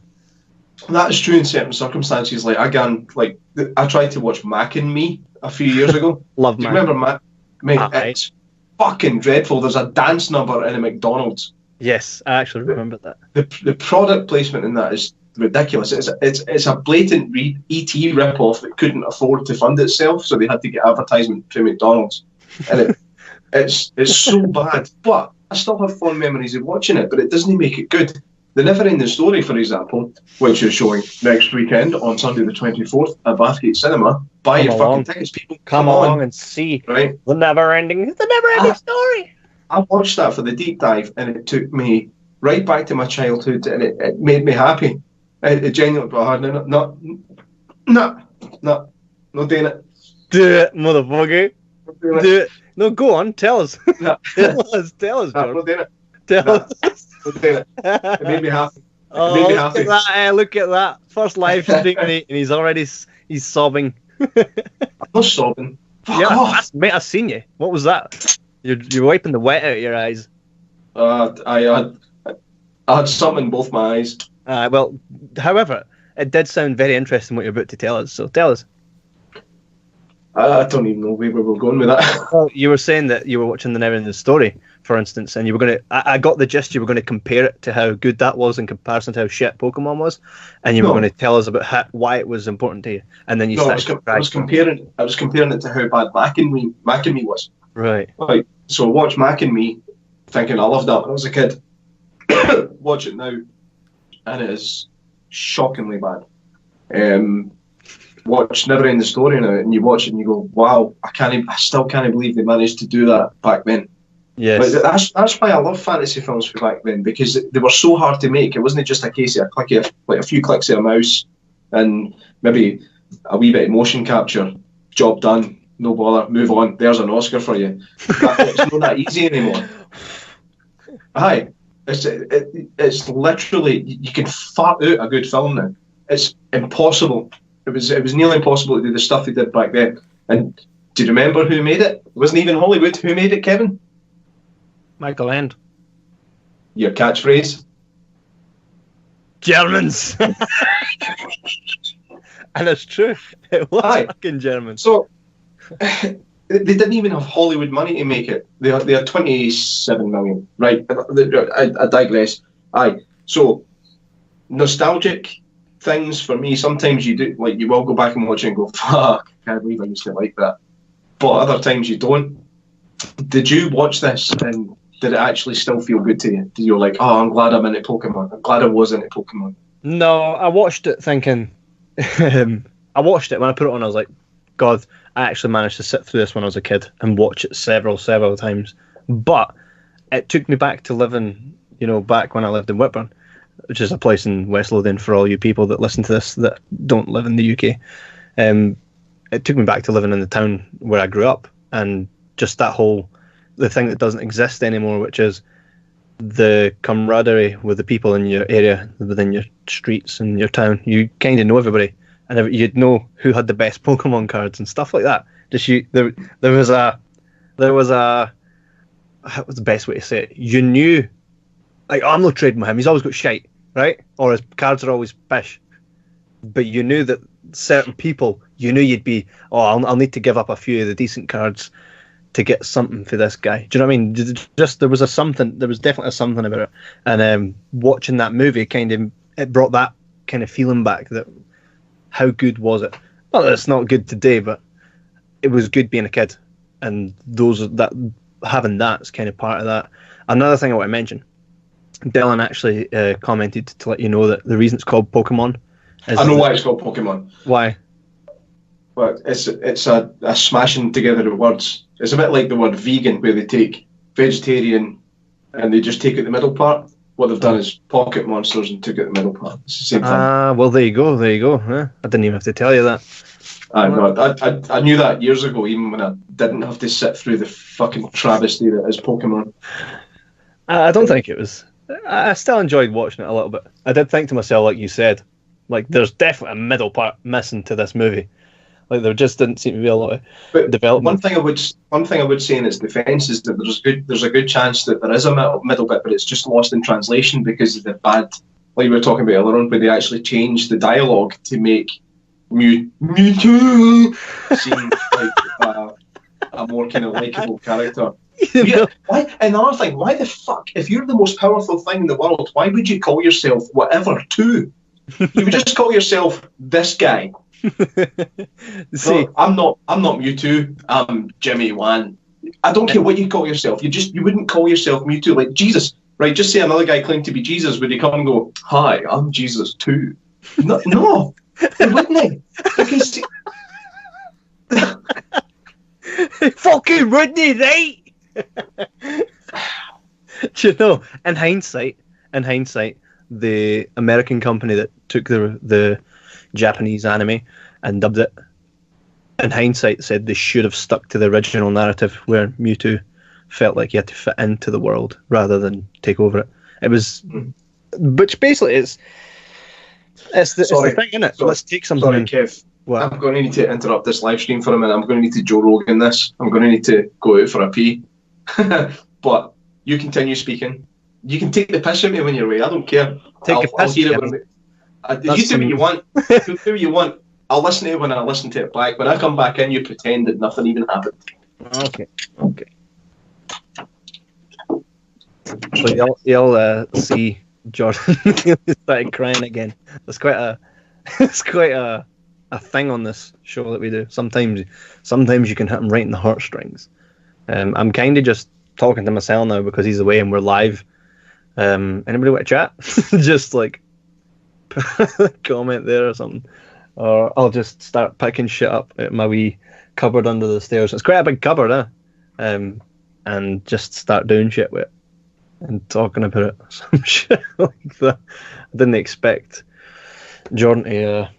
That is true in certain circumstances. Like I tried to watch Mac and Me a few years ago. Love Mac. Do you remember Mac? Mate, it's fucking dreadful. There's a dance number in a McDonald's. Yes, I actually remember that. The product placement in that is ridiculous. It's a blatant ET rip-off that couldn't afford to fund itself, so they had to get advertisement through McDonald's, and it's so bad. But I still have fond memories of watching it, but it doesn't make it good. The Never-Ending Story, for example, which is showing next weekend on Sunday the 24th at Bathgate Cinema. Buy your fucking tickets, people. Come along and see the Never-Ending Story. I watched that for the deep dive, and it took me right back to my childhood, and it made me happy. It genuinely, not doing it. Do it, motherfucker. Do it. No, go on, tell us. No. Tell us, George. Not doing it. Tell us. It made me happy. Look at that. First live stream, and he's already sobbing. I'm not sobbing. Mate, I've seen you. What was that? You're wiping the wet out of your eyes. I had something in both my eyes. Well, however, it did sound very interesting what you're about to tell us. So tell us. I don't even know where we're going with that. Well, you were saying that you were watching the Never-Ending Story, for instance, and you were going to. I got the gist. You were going to compare it to how good that was in comparison to how shit Pokemon was, and you were going to tell us about why it was important to you. And then you. I was comparing it to how bad Mac and Me was. Right. So I watched Mac and Me, thinking I loved that when I was a kid. Watch it now, and it is shockingly bad. Watch Never-Ending Story now, and you watch it and you go, "Wow, I still can't believe they managed to do that back then." Yes, that's why I love fantasy films from back then, because they were so hard to make. It wasn't just a case of a few clicks of a mouse and maybe a wee bit of motion capture. Job done, no bother, move on. There's an Oscar for you. It's not that easy anymore. Aye, It's literally, you can fart out a good film now. It's impossible. It was nearly impossible to do the stuff they did back then. And do you remember who made it? It wasn't even Hollywood. Who made it, Kevin? Michael End. Your catchphrase? Germans. And it's true. It was fucking Germans. So they didn't even have Hollywood money to make it. They had 27 million. Right. I digress. So nostalgic things for me, sometimes you do, like, you will go back and watch it and go, fuck, I can't believe I used to like that. But other times you don't. Did you watch this and did it actually still feel good to you? Did you like, oh, I'm glad I'm into Pokemon. I'm glad I was into Pokemon. No, I watched it thinking, I watched it when I put it on, I was like, God, I actually managed to sit through this when I was a kid and watch it several times. But it took me back to living, back when I lived in Whitburn, which is a place in West Lothian for all you people that listen to this that don't live in the UK. It took me back to living in the town where I grew up, and just the thing that doesn't exist anymore, which is the camaraderie with the people in your area, within your streets and your town. You kind of know everybody, and you'd know who had the best Pokemon cards and stuff like that. There was a what's the best way to say it? You knew, like, I'm not trading with him. He's always got shite, right? Or his cards are always pish. But you knew that certain people, you knew you'd be, I'll need to give up a few of the decent cards to get something for this guy. Do you know what I mean? Just there was definitely a something about it. And watching that movie it brought that kind of feeling back, that how good was it? Not that it's not good today, but it was good being a kid. And having that's kind of part of that. Another thing I want to mention, Dylan actually commented to let you know that the reason it's called Pokemon is... I know why it's called Pokemon. Why? But it's a smashing together of words. It's a bit like the word vegan, where they take vegetarian and they just take out the middle part. What they've done is pocket monsters and took out the middle part. It's the same thing. Well, there you go. Huh? I didn't even have to tell you that. I knew that years ago, even when I didn't have to sit through the fucking travesty that is Pokemon. I don't think it was... I still enjoyed watching it a little bit. I did think to myself, like you said, like, there's definitely a middle part missing to this movie. Like, there just didn't seem to be a lot of development. One thing I would say in its defence is that there's a good chance that there is a middle bit, but it's just lost in translation because of the bad, like we were talking about earlier on, where they actually changed the dialogue to make Mewtwo seem like a more kind of likeable character. Why? And another thing, why the fuck, if you're the most powerful thing in the world, why would you call yourself whatever two? You would just call yourself this guy. See, no, I'm not Mewtwo. I'm Jimmy Wan. I don't care what you call yourself. You wouldn't call yourself Mewtwo, like Jesus, right? Just say another guy claimed to be Jesus. Would he come and go, "Hi, I'm Jesus too"? No, wouldn't he? Because fucking Rodney, right? Do you know? In hindsight, the American company that took the Japanese anime and dubbed it, in hindsight, said they should have stuck to the original narrative where Mewtwo felt like he had to fit into the world rather than take over it. It was, which basically it's the thing, isn't it? So let's take something. Sorry, Kev. What? I'm going to need to interrupt this live stream for a minute. I'm going to need to Joe Rogan this. I'm going to need to go out for a pee. But you continue speaking. You can take the piss at me when you're away. I don't care. I'll hear it when you do what you want. Do what you want. I'll listen to it when I listen to it back. When I come back in, you pretend that nothing even happened. Okay. So you'll see Jordan started crying again. It's quite a thing on this show that we do. Sometimes you can hit him right in the heartstrings. I'm kind of just talking to myself now because he's away and we're live. Anybody want to chat? Just like comment there or something, or I'll just start picking shit up at my wee cupboard under the stairs. It's quite a big cupboard, and just start doing shit with it and talking about it. Some shit like that. I didn't expect Jordan to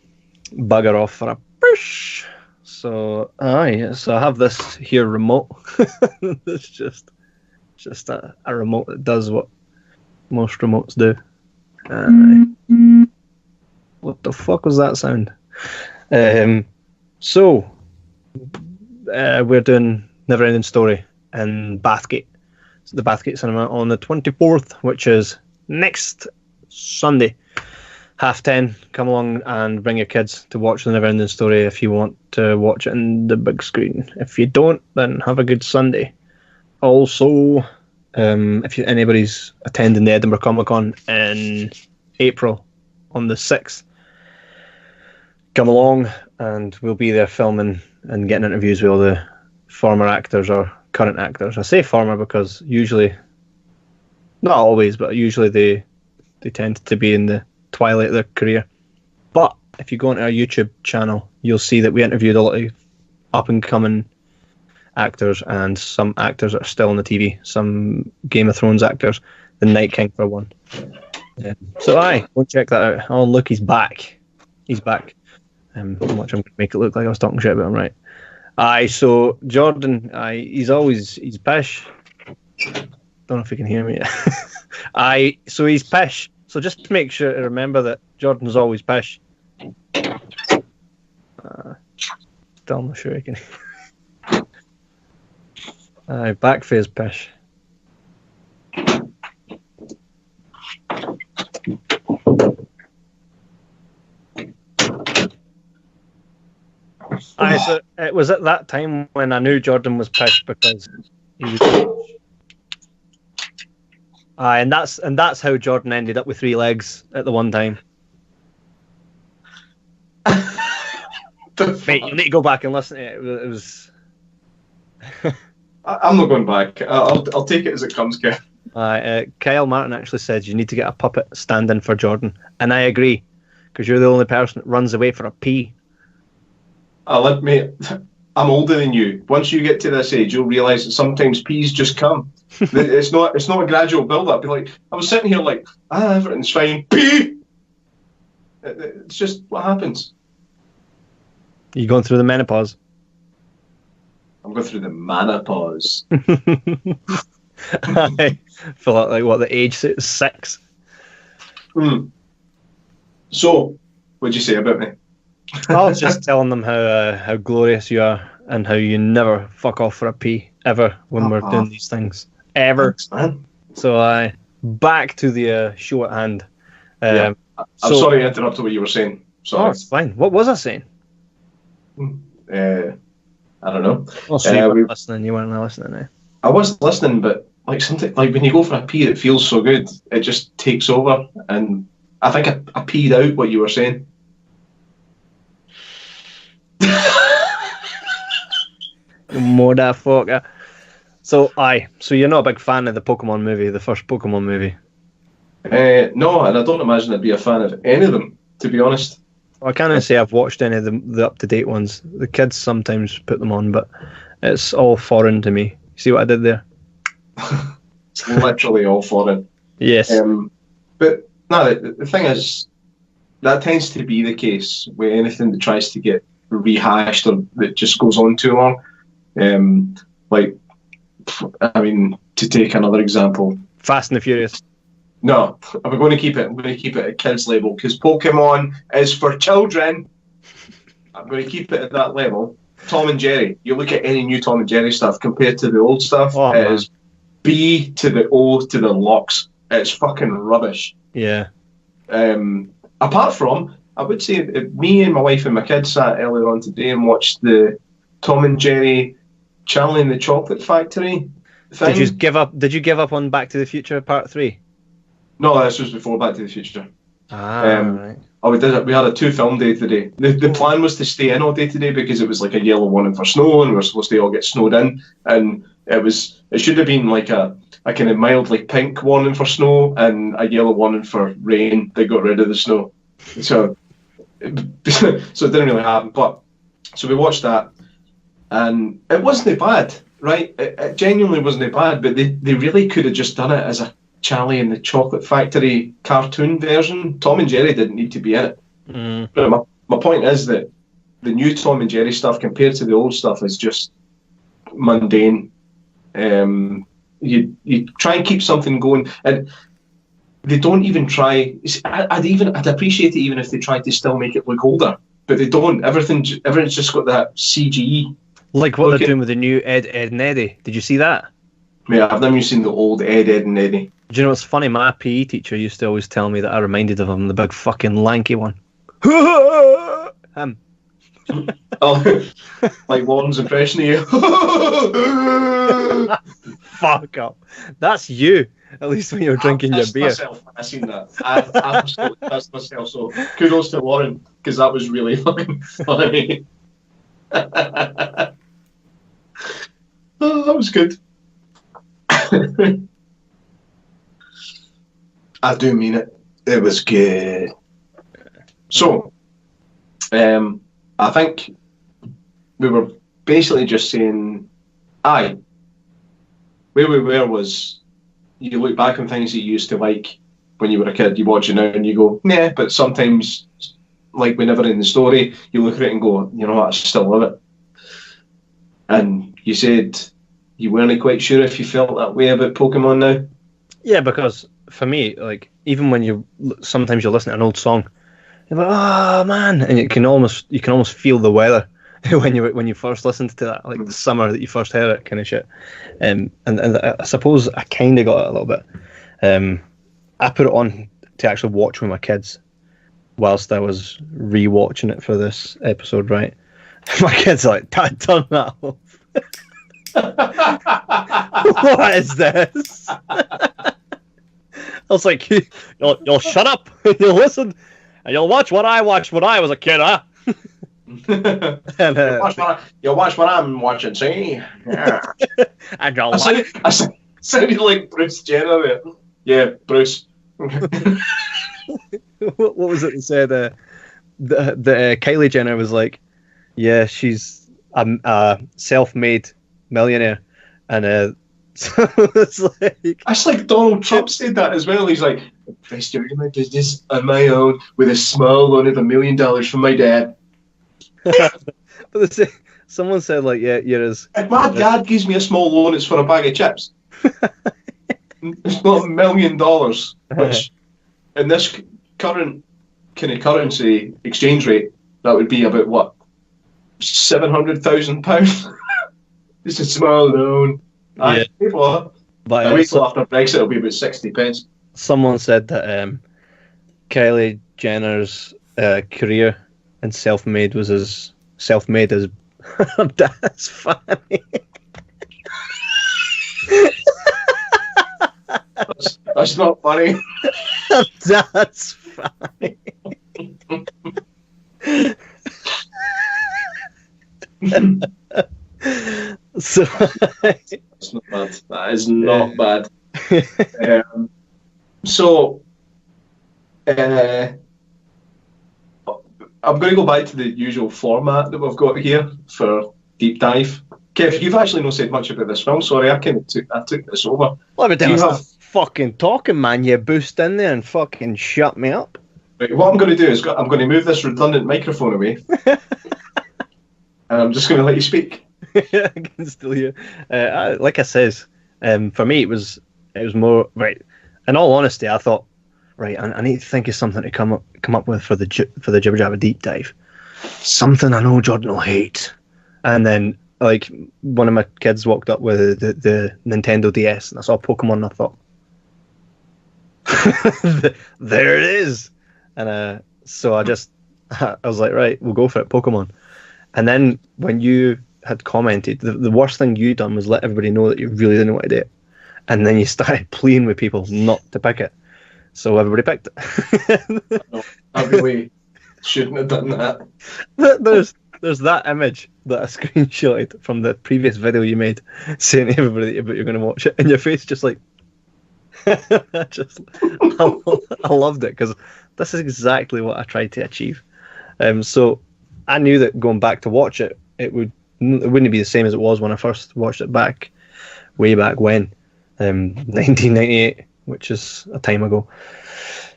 bugger off for a push. So so I have this here remote. It's just a remote that does what Most remotes do. What the fuck was that sound? So we're doing Neverending Story in Bathgate. So the Bathgate Cinema on the 24th, which is next Sunday, 10:30. Come along and bring your kids to watch the Neverending Story if you want to watch it in the big screen. If you don't, then have a good Sunday. Also, if anybody's attending the Edinburgh Comic Con in April on the 6th, come along and we'll be there filming and getting interviews with all the former actors or current actors. I say former because usually, not always, but usually they tend to be in the twilight of their career. But if you go onto our YouTube channel, you'll see that we interviewed a lot of up and coming actors and some actors that are still on the TV, some Game of Thrones actors, the Night King for one. So go check that out. Oh look, he's back. He's back. How much I'm going to make it look like I was talking shit about him, right? So Jordan, he's pish. Don't know if you can hear me. So he's pish. So just to make sure to remember that Jordan's always pish. Still not sure you can. Back phase pish. So it was at that time when I knew Jordan was pish because he was. And that's how Jordan ended up with 3 legs at the one time. Mate, you need to go back and listen to it. It was. I'm not going back. I'll take it as it comes, Kev. Kyle Martin actually said you need to get a puppet stand in for Jordan, and I agree because you're the only person that runs away for a pee. Mate, I'm older than you. Once you get to this age, you'll realise that sometimes peas just come. It's not a gradual build-up. Like I was sitting here like, everything's fine. Pee. It's just what happens. You going through the menopause? I'm going through the menopause. I feel like what the age is 6. So, what'd you say about me? I was just telling them how glorious you are and how you never fuck off for a pee ever when we're doing these things ever. Thanks, man. So back to the show at hand. I'm sorry to interrupt what you were saying. Sorry. Oh, it's fine. What was I saying? I don't know. Oh, so you weren't listening. You weren't listening now. I wasn't listening, but like something like when you go for a pee, it feels so good. It just takes over, and I think I peed out what you were saying. Motherfucker. So you're not a big fan of the Pokemon movie, the first Pokemon movie? No, and I don't imagine I'd be a fan of any of them, to be honest. Well, I can't say I've watched any of the up-to-date ones. The kids sometimes put them on, but it's all foreign to me. See what I did there? It's literally all foreign. Yes. But no, the thing is, that tends to be the case with anything that tries to get rehashed or that just goes on too long. To take another example, Fast and the Furious. No, I'm going to keep it a kids label because Pokemon is for children. I'm going to keep it at that level. Tom and Jerry. You look at any new Tom and Jerry stuff compared to the old stuff. It is B to the O to the Lux. It's fucking rubbish. Yeah. Apart from, I would say, me and my wife and my kids sat earlier on today and watched the Tom and Jerry Charlie and the Chocolate Factory thing. Did you give up on Back to the Future Part 3? No, this was before Back to the Future. Right. Oh, we did it. We had a 2-film day today. The plan was to stay in all day today because it was like a yellow warning for snow, and we were supposed to all get snowed in. And it should have bbeen like a kind of mildly pink warning for snow and a yellow warning for rain. They got rid of the snow, so it didn't really happen. But so we watched that, and it wasn't bad, right? It genuinely wasn't bad. But they really could have just done it as a Charlie and the Chocolate Factory cartoon version. Tom and Jerry didn't need to be in it. But my point is that the new Tom and Jerry stuff compared to the old stuff is just mundane. You try and keep something going, and they don't even try. I'd appreciate it even if they tried to still make it look older, but they don't. Everything's just got that CGE. Like what they're doing with the new Ed, and Eddie. Did you see that? Yeah, I've never seen the old Ed, and Eddie. Do you know what's funny? My PE teacher used to always tell me that I reminded of him, the big fucking lanky one. Him. Oh, like Lauren's impression of you. Fuck up. That's you. At least when you're drinking your beer. Myself when I seen that. I absolutely pissed myself. So kudos to Lauren, because that was really fucking funny. Oh, that was good. I do mean it. It was good. So, I think we were basically just saying, where we were was, you look back on things that you used to like when you were a kid, you watch it now and you go, nah, but sometimes, like whenever in the story, you look at it and go, you know what, I still love it. And you said you weren't quite sure if you felt that way about Pokemon now? Yeah, because for me, like, even when sometimes you listen to an old song, you're like, oh man, and you can almost feel the weather when you first listened to that, like the summer that you first heard it, kind of shit. And I suppose I kind of got it a little bit. I put it on to actually watch with my kids whilst I was re-watching it for this episode, right? My kids are like, Dad, turn that off. What is this? I was like, you'll shut up, you'll listen, and you'll watch what I watched when I was a kid, huh? And, you'll watch what I'm watching, see? Yeah. And you'll I sounded like Bruce Jenner there. Yeah, Bruce. What was it that said? Kylie Jenner was like, yeah, she's a self-made millionaire, and so it's like, that's like Donald Trump said that as well. He's like, I started my business on my own with a small loan of $1 million from my dad. But someone said like, yeah, you're as. If my dad gives me a small loan, it's for a bag of chips. It's not $1 million, which in this current kind of currency exchange rate, that would be about what, £700,000. It's a small loan. Yeah. But a week after Brexit, it'll be about 60 pence. Someone said that Kylie Jenner's career in self-made was as self-made as that's funny. That's not funny. That's funny. So that's not bad. That is not bad. So I'm going to go back to the usual format that we've got here for deep dive. Kev, you've actually not said much about this film. Sorry, I took this over. Well, do you have fucking talking, man? You boost in there and fucking shut me up. Right, what I'm going to do is I'm going to move this redundant microphone away, and I'm just going to let you speak. I can still hear. Like I says, for me it was more right. In all honesty, I thought, right, I need to think of something to come up with for the Jibber Jabber deep dive. Something I know Jordan will hate. And then, like, one of my kids walked up with the Nintendo DS, and I saw Pokemon, and I thought, there it is. And so I was like, right, we'll go for it, Pokemon. And then when you had commented, the worst thing you done was let everybody know that you really didn't want to do it. And then you started pleading with people not to pick it. So everybody picked it. No, I really shouldn't have done that. There's that image that I screenshotted from the previous video you made saying to everybody that you're going to watch it, and your face just like... I loved it, because this is exactly what I tried to achieve. So I knew that going back to watch it, it wouldn't be the same as it was when I first watched it way back when, 1998, which is a time ago.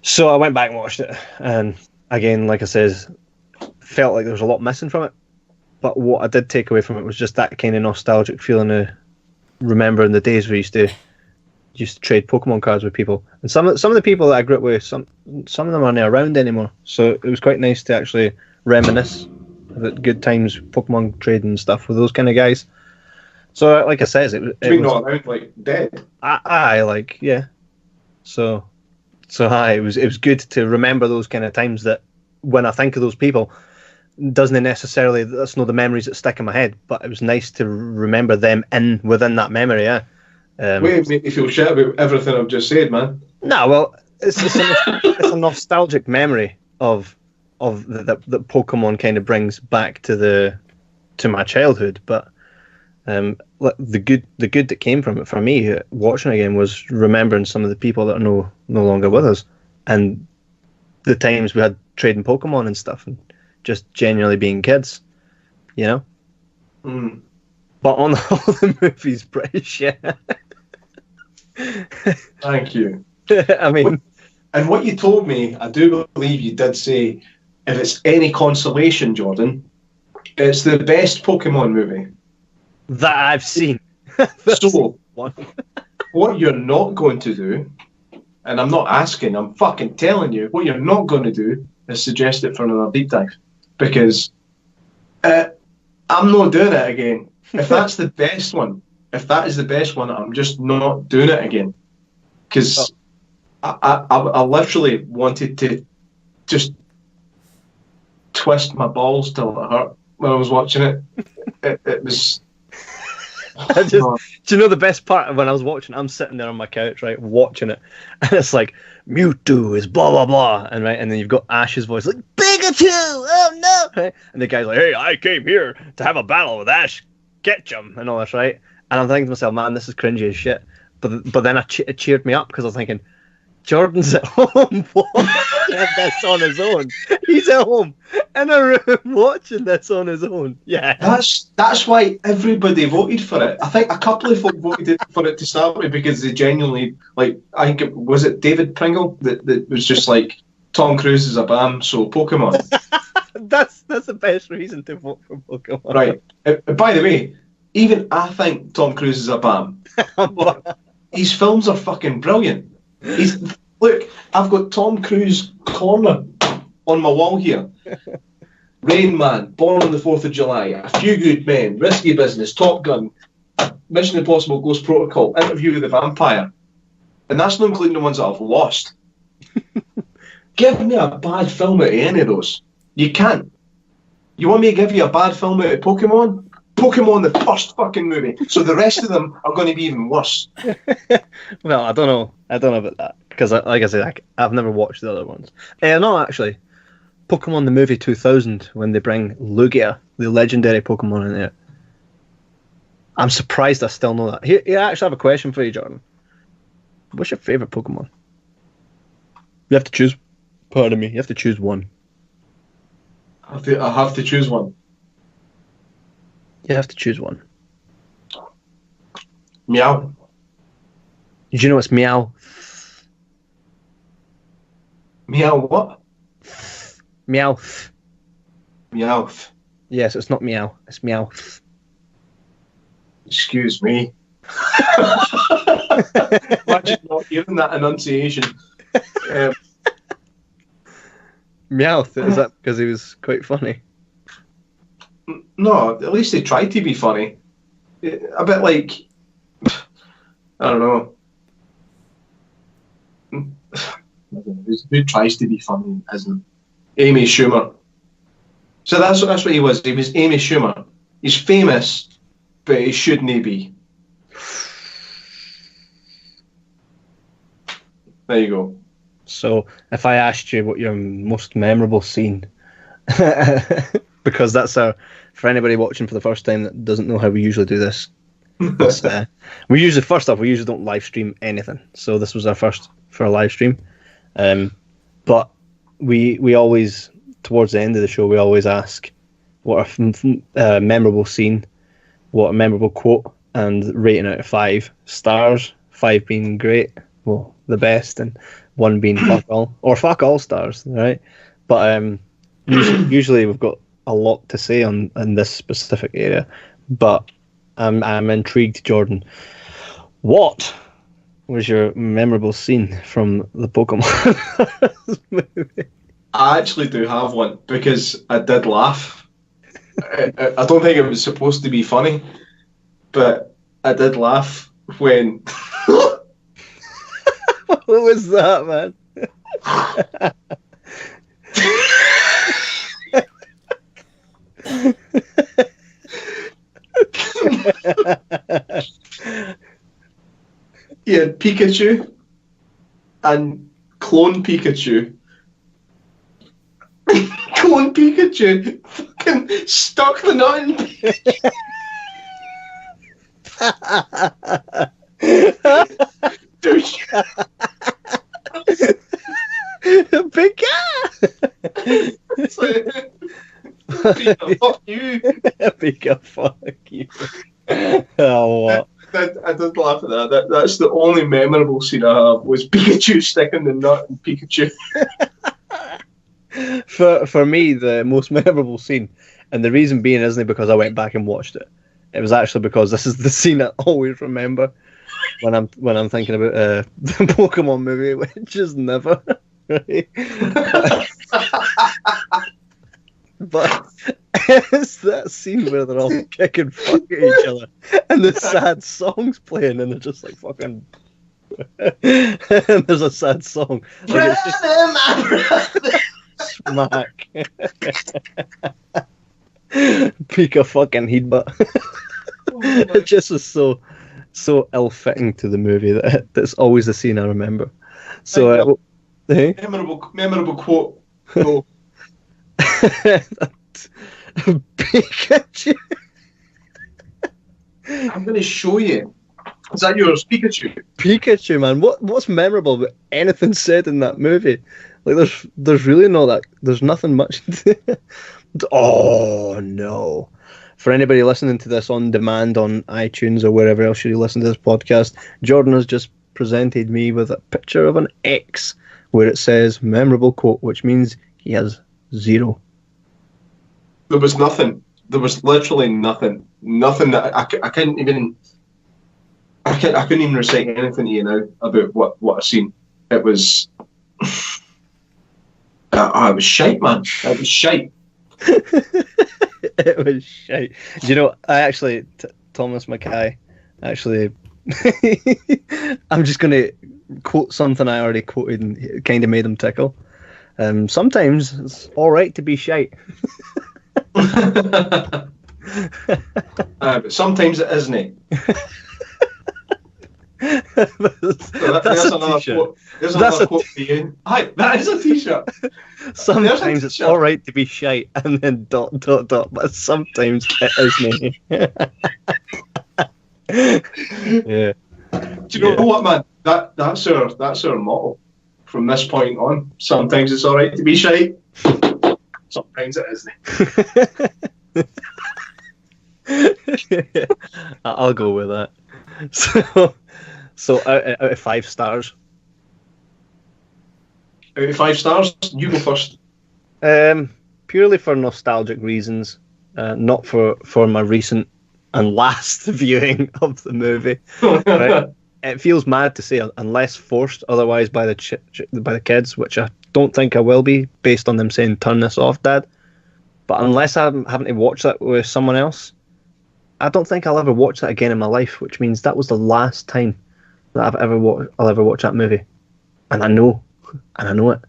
So I went back and watched it, and again, like I says, felt like there was a lot missing from it. But what I did take away from it was just that kind of nostalgic feeling of remembering the days we used to used to trade Pokemon cards with people, and some of the people that I grew up with, some of them aren't around anymore. So it was quite nice to actually reminisce the good times Pokemon trading and stuff with those kind of guys. So, like I said, it was not around, like dead. Yeah. So it was good to remember those kind of times. That when I think of those people, doesn't necessarily, that's not the memories that stick in my head, but it was nice to remember them within that memory. Yeah. Wait, make me feel shit about everything I've just said, man. No, well, it's a nostalgic memory of that Pokemon kind of brings back to my childhood. But the good that came from it for me watching it again was remembering some of the people that are no longer with us, and the times we had trading Pokemon and stuff, and just genuinely being kids, you know. But on the whole, the movie's pretty shit. Thank you. I mean, and what you told me, I do believe you did say, if it's any consolation, Jordan, it's the best Pokemon movie that I've seen. So, what you're not going to do, and I'm not asking, I'm fucking telling you, what you're not going to do is suggest it for another deep dive, because I'm not doing it again. If that's the best one, if that is the best one, I'm just not doing it again, because I literally wanted to just twist my balls till it hurt when I was watching it. It was. Do you know the best part? When I was watching, I'm sitting there on my couch, right, watching it, and it's like Mewtwo is blah blah blah, and then you've got Ash's voice like Pikachu, oh no, right? And the guy's like, hey, I came here to have a battle with Ash Ketchum and all this, right? And I'm thinking to myself, man, this is cringy as shit. But then it cheered me up, because I was thinking, Jordan's at home watching this on his own. He's at home in a room watching this on his own. Yeah. That's why everybody voted for it. I think a couple of folk voted for it to start with, because they genuinely, like, I think was it David Pringle that was just like, Tom Cruise is a bam, so Pokemon. That's the best reason to vote for Pokemon. Right. By the way, even I think Tom Cruise is a bam. His films are fucking brilliant. Look, I've got Tom Cruise corner on my wall here. Rain Man, Born on the 4th of July, A Few Good Men, Risky Business, Top Gun, Mission Impossible Ghost Protocol, Interview with the Vampire. And that's not including the ones that I've lost. Give me a bad film out of any of those. You can't. You want me to give you a bad film out of Pokemon? Pokemon, the first fucking movie. So the rest of them are going to be even worse. Well, I don't know about that, because, like I said, I've never watched the other ones. No, actually, Pokemon the movie 2000, when they bring Lugia, the legendary Pokemon, in there. I'm surprised I still know that. Here, I actually have a question for you, Jordan. What's your favourite Pokemon? You have to choose. Pardon me. You have to choose one. I have to choose one. You have to choose one. Meow. Did you know it's Meow? Meow what? Meow. Meow. Yes, it's not Meow. It's Meow. Excuse me. Imagine not hearing that enunciation. Meowth, is that because he was quite funny? No, at least they tried to be funny. A bit like, I don't know. Who tries to be funny isn't? Amy Schumer. So that's what he was. He was Amy Schumer. He's famous, but he shouldn't be. There you go. So, if I asked you what your most memorable scene, because that's for anybody watching for the first time that doesn't know how we usually do this, we usually don't live stream anything. So this was our first for a live stream, but we always, towards the end of the show, we always ask what a memorable scene, what a memorable quote, and rating out of 5 stars. 5 being great, well, the best, and 1 being fuck all, or fuck all stars, right? But usually we've got a lot to say on this specific area, but I'm intrigued, Jordan. What was your memorable scene from the Pokemon movie? I actually do have one because I did laugh. I don't think it was supposed to be funny, but I did laugh when. What was that, man? Yeah, Pikachu and clone Pikachu. Clone Pikachu fucking stuck the nut in Dude. Pika! It's like, Pika, fuck you. Pika, fuck you. Oh, what? I did laugh at that. That's the only memorable scene I have, was Pikachu sticking the nut in Pikachu. For me, the most memorable scene, and the reason being isn't because I went back and watched it. It was actually because this is the scene I always remember when I'm thinking about the Pokemon movie, which is never. Right? But it's that scene where they're all kicking fuck at each other and the sad song's playing and they're just like fucking and there's a sad song like smack. Pika fucking headbutt. It just is so ill-fitting to the movie that that's always the scene I remember. So memorable quote. Oh. Pikachu. I'm going to show you. Is that yours, Pikachu? Pikachu, man. What's memorable about anything said in that movie? Like, there's really not that. There's nothing much. Oh no! For anybody listening to this on demand on iTunes or wherever else you listen to this podcast, Jordan has just presented me with a picture of an X where it says memorable quote, which means he has 0. There was nothing. There was literally nothing. Nothing that I couldn't even. I couldn't even recite anything to you now about what I've seen. It was. It was shite, man. It was shite. It was shite. Do you know? I actually, Thomas Mackay. Actually, I'm just gonna quote something I already quoted, and it kind of made him tickle. Sometimes it's all right to be shite. But sometimes it isn't. That's a t-shirt. There's another quote for you. Hi, that is a t-shirt. Sometimes it's all right to be shite, and then ... But sometimes it isn't. Yeah. Do you know what, man? That's our motto from this point on. Sometimes it's all right to be shite. Sometimes it isn't. I'll go with that. So out of 5 stars. Out of 5 stars, you go first. Purely for nostalgic reasons, not for my recent and last viewing of the movie. Right? It feels mad to say, unless forced otherwise by the kids, which I don't think I will be, based on them saying turn this off, Dad. But unless I'm having to watch that with someone else, I don't think I'll ever watch that again in my life. Which means that was the last time that I'll ever watch that movie, and I know it.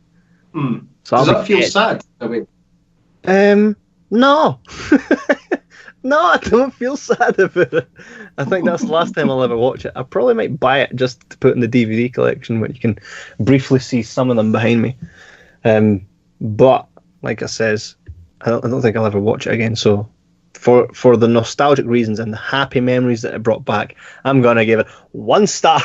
So does that feel sad? I mean, no. No, I don't feel sad about it. I think that's the last time I'll ever watch it. I probably might buy it just to put in the DVD collection, where you can briefly see some of them behind me. But like I says, I don't think I'll ever watch it again. So for the nostalgic reasons and the happy memories that it brought back, I'm gonna give it 1 star.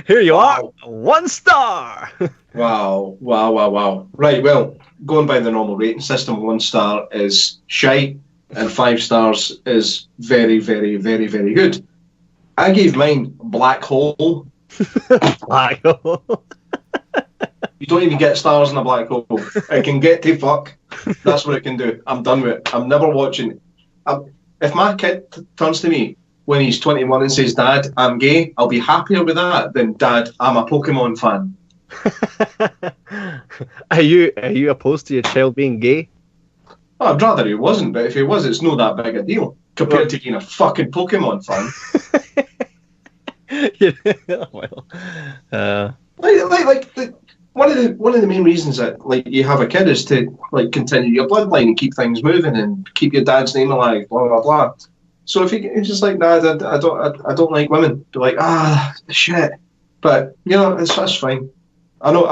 Here you are, 1 star. Wow. Right, well, going by the normal rating system, 1 star is shite, and 5 stars is very, very, very, very good. I gave mine black hole. Black hole. You don't even get stars in a black hole. It can get to fuck. That's what it can do. I'm done with it. I'm never watching. If my kid turns to me when he's 21 and says, "Dad, I'm gay," I'll be happier with that than, "Dad, I'm a Pokemon fan." Are you opposed to your child being gay? Well, I'd rather he wasn't, but if he was, it's not that big a deal compared to being a fucking Pokemon fan. Like one of the main reasons that like you have a kid is to like continue your bloodline and keep things moving and keep your dad's name alive, blah blah blah. So if he's just like, "Nah, I don't like women," be like, shit. But you know, that's fine. I know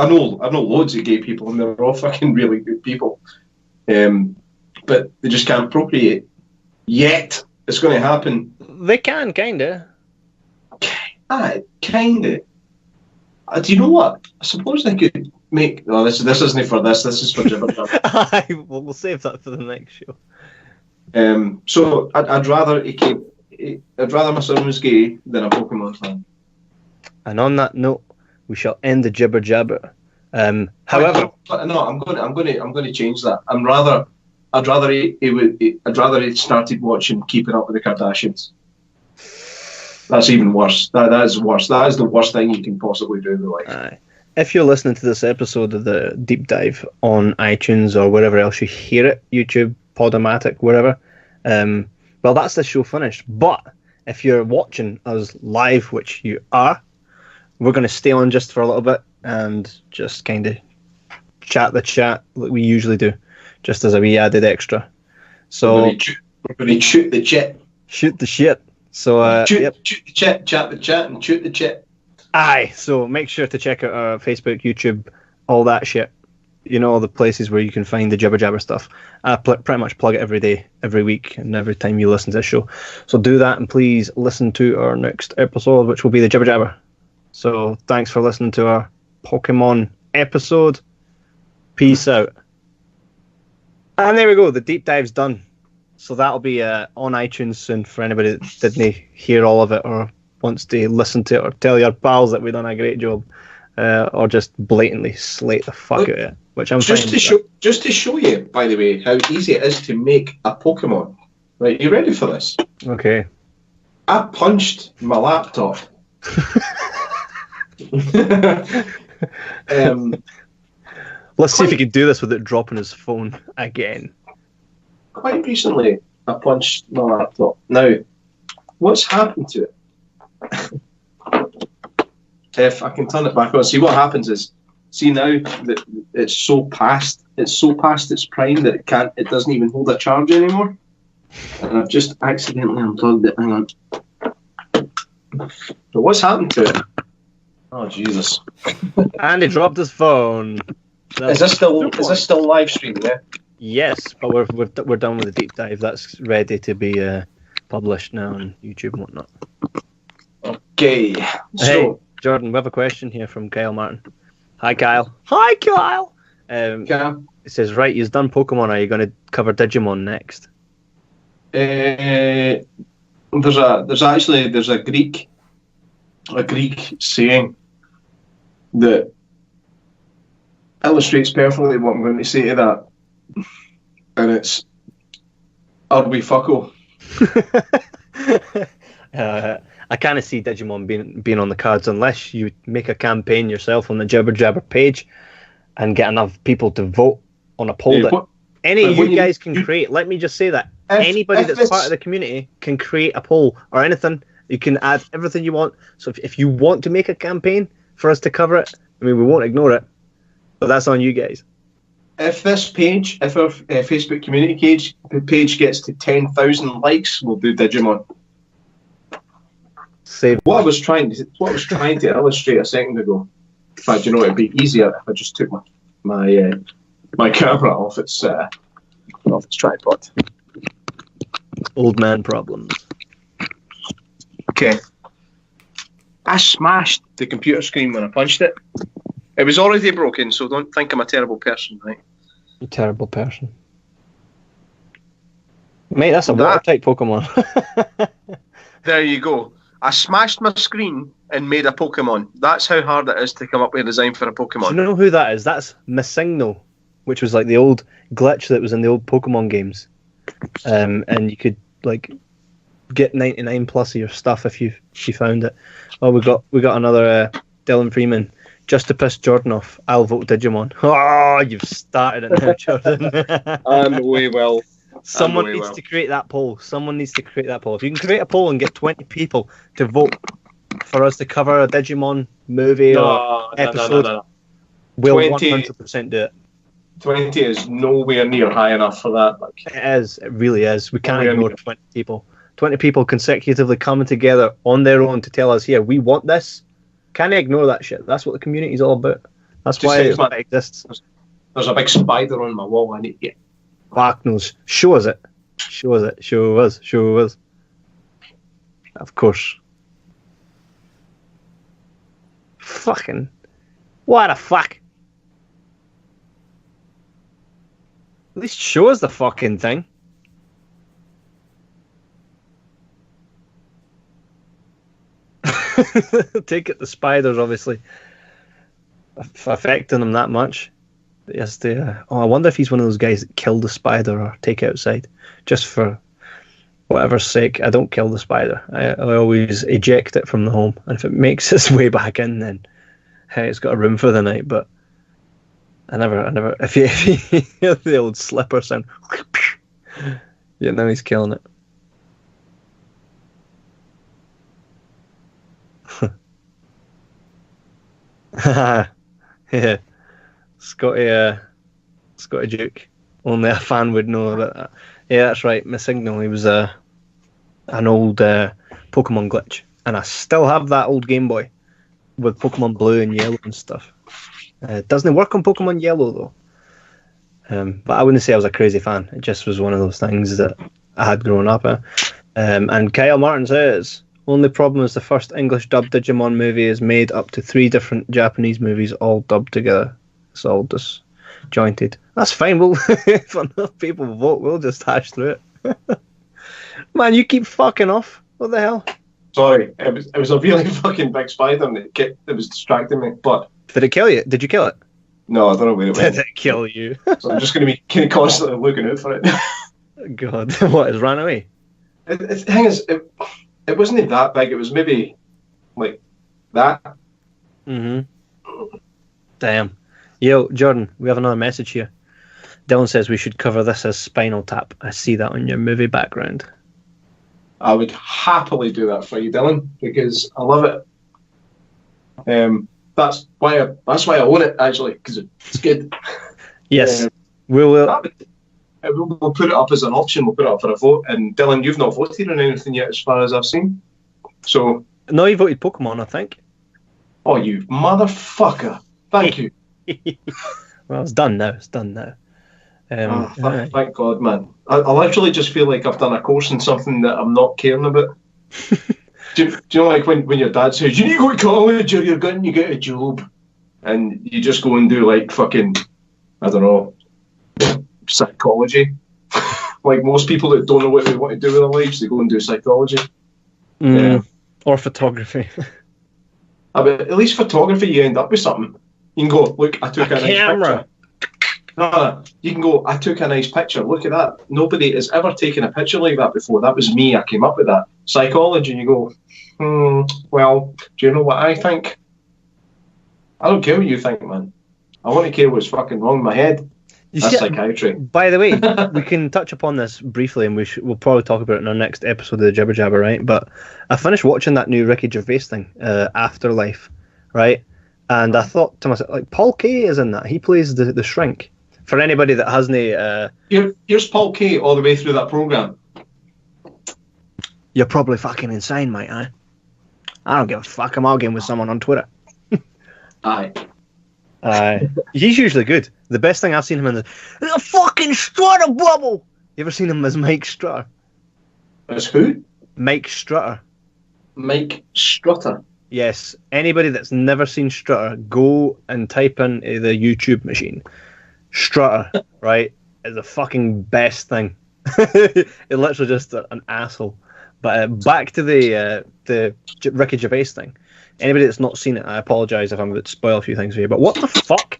loads of gay people, and they're all fucking really good people. But they just can't procreate yet. It's going to happen. They can, kinda. Kinda. Do you know what? I suppose they could make. No, this isn't for this. This is for Jibber Jabber. We'll save that for the next show. So I'd rather my son was gay than a Pokemon fan. And on that note, we shall end the Jibber Jabber. However, no, I'm going to change that. I'd rather he started watching Keeping Up with the Kardashians. That's even worse. That is worse. That is the worst thing you can possibly do in life. If you're listening to this episode of the Deep Dive on iTunes or wherever else you hear it, YouTube, Podomatic, wherever, well, that's the show finished. But if you're watching us live, which you are, we're going to stay on just for a little bit and just kind of chat the chat like we usually do, just as a wee added extra. So we're going to shoot the chat. Shoot the shit. So shoot the chat, chat the chat, and shoot the chat. Aye, so make sure to check out our Facebook, YouTube, all that shit. You know, all the places where you can find the Jibber Jabber stuff. I pretty much plug it every day, every week, and every time you listen to this show. So do that, and please listen to our next episode, which will be the Jibber Jabber. So thanks for listening to our Pokemon episode. Peace out. And there we go, the deep dive's done. So that'll be on iTunes soon for anybody that didn't hear all of it or wants to listen to it or tell your pals that we've done a great job, or just blatantly slate the fuck out of it. Which I'm just to show you, by the way, how easy it is to make a Pokemon. Right, you ready for this? Okay. I punched my laptop. Let's see if he can do this without dropping his phone again. Quite recently, I punched my laptop. Now, what's happened to it? If I can turn it back on, see what happens is, see now that it's so past its prime that it doesn't even hold a charge anymore. And I've just accidentally unplugged it. Hang on. So what's happened to it? Oh Jesus! And he dropped his phone. Is this still live streaming? Yeah. Yes, but we're done with the deep dive. That's ready to be published now on YouTube and whatnot. Okay. Hey, Jordan, we have a question here from Kyle Martin. Hi, Kyle. Hi, Kyle. It says, right, you've done Pokemon. Are you going to cover Digimon next? There's a Greek saying that illustrates perfectly what I'm going to say to that, and it's "Arby fucko." I kind of see Digimon being on the cards unless you make a campaign yourself on the Jibber Jabber page and get enough people to vote on a poll that any of you guys can create. Let me just say that anybody that's part of the community can create a poll or anything. You can add everything you want. So if you want to make a campaign for us to cover it, I mean, we won't ignore it, but that's on you guys. If our Facebook community page gets to 10,000 likes, we'll do Digimon. What I was trying to illustrate a second ago. In fact, you know, it'd be easier if I just took my camera off its tripod. Old man problems. Okay. I smashed the computer screen when I punched it. It was already broken, so don't think I'm a terrible person, right? You terrible person. Mate, that's a watertight Pokemon. There you go. I smashed my screen and made a Pokemon. That's how hard it is to come up with a design for a Pokemon. Do you know who that is? That's Missignal, which was like the old glitch that was in the old Pokemon games. And you could, like, get 99 plus of your stuff if you found it. Oh, we got another Dylan Freeman. Just to piss Jordan off, I'll vote Digimon. Oh, you've started it now, Jordan. And we will. Someone needs to create that poll. If you can create a poll and get 20 people to vote for us to cover a Digimon movie or episode, we'll 100% do it. 20 is nowhere near high enough for that. Like, it is. It really is. We can't ignore 20 people. 20 people consecutively coming together on their own to tell us, here, we want this. Can't ignore that shit. That's what the community is all about. That's why it exists. There's a big spider on my wall. I need to get. Fuck knows. Show us it. Show us. Of course. Fucking. What the fuck? At least show us the fucking thing. Take it the spiders, obviously. Affecting him that much. Yes, I wonder if he's one of those guys that kill the spider or take it outside. Just for whatever's sake, I don't kill the spider. I always eject it from the home. And if it makes its way back in, then hey, it's got a room for the night. But I never. If you hear the old slipper sound, yeah, now he's killing it. Yeah, Scotty Duke. Only a fan would know about that. Yeah, that's right. My signal. He was an old Pokemon glitch, and I still have that old Game Boy with Pokemon Blue and Yellow and stuff. It doesn't work on Pokemon Yellow though. But I wouldn't say I was a crazy fan. It just was one of those things that I had grown up in. And Kyle Martin says, only problem is the first English dubbed Digimon movie is made up to 3 different Japanese movies all dubbed together. It's all disjointed. That's fine. If enough people vote, we'll just hash through it. Man, you keep fucking off. What the hell? Sorry, it was a really fucking big spider and it was distracting me. But did it kill you? Did you kill it? No, I don't know where it went. Did it kill you? So I'm just going to be kind of constantly looking out for it. God, what, it ran away? The thing is, it wasn't that big. It was maybe like that. Mm-hmm. Damn. Yo, Jordan, we have another message here. Dylan says we should cover this as Spinal Tap. I see that on your movie background. I would happily do that for you, Dylan, because I love it. That's why I own it, actually, because it's good. Yes, we'll put it up as an option. We'll put it up for a vote. And Dylan, you've not voted on anything yet, as far as I've seen. So no, you voted Pokemon, I think. Oh, you motherfucker! Thank you. Well, it's done now. Thank God, man. I literally just feel like I've done a course in something that I'm not caring about. do you know, like when your dad says, you need to go to college or you're going to get a job, and you just go and do like fucking, I don't know, psychology. Like most people that don't know what they want to do with their lives, they go and do psychology. Or photography. But at least photography, you end up with something. You can go, look, I took a nice camera. No, you can go, I took a nice picture. Look at that. Nobody has ever taken a picture like that before. That was me. I came up with that. Psychology, and you go, well, do you know what I think? I don't care what you think, man. I want to care what's fucking wrong in my head. That's psychiatry. By the way, we can touch upon this briefly, and we'll probably talk about it in our next episode of the Jibber Jabber, right? But I finished watching that new Ricky Gervais thing, Afterlife, right? And I thought to myself, like, Paul Kaye is in that. He plays the shrink. For anybody that hasn't... Here's Paul Kaye all the way through that programme. You're probably fucking insane, mate, eh? I don't give a fuck. I'm arguing with someone on Twitter. Aye. He's usually good. The best thing I've seen him in is a fucking Strutter bubble. You ever seen him as Mike Strutter? As who? Mike Strutter. Mike Strutter? Yes. Anybody that's never seen Strutter, go and type in the YouTube machine. Strutter, right, is the fucking best thing. It's literally just an asshole. But back to the Ricky Gervais thing. Anybody that's not seen it, I apologise if I'm about to spoil a few things for you. But what the fuck?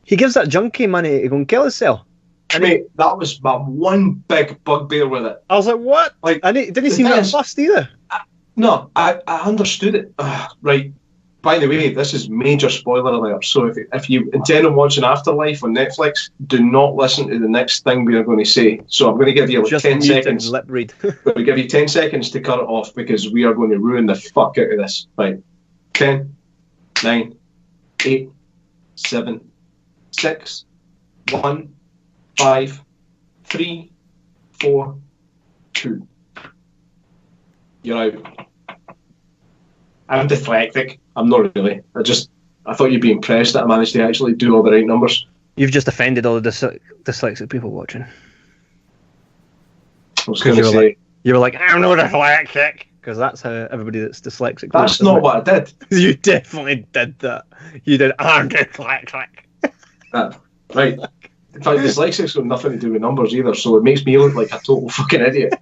He gives that junkie money to go and kill himself. Mate, that was my one big bugbear with it. I was like, what? Like, and it didn't seem that fussed either. No, I understood it. Right. By the way, this is major spoiler alert. So if you intend on watching Afterlife on Netflix, do not listen to the next thing we are going to say. So I'm going to give you like just 10 seconds. Lip read. We give you 10 seconds to cut it off because we are going to ruin the fuck out of this. Right. 10, 9, 8, 7, 6, 1, 5, 3, 4, 2. You're out. I'm dyslexic. I'm not really. I thought you'd be impressed that I managed to actually do all the right numbers. You've just offended all the dyslexic people watching. I was going to say... You were like, I'm not dyslexic. Because that's how everybody that's dyslexic... That's not what I did. You definitely did that. You did, I'm dyslexic. Right. In fact, dyslexics got nothing to do with numbers either, so it makes me look like a total fucking idiot.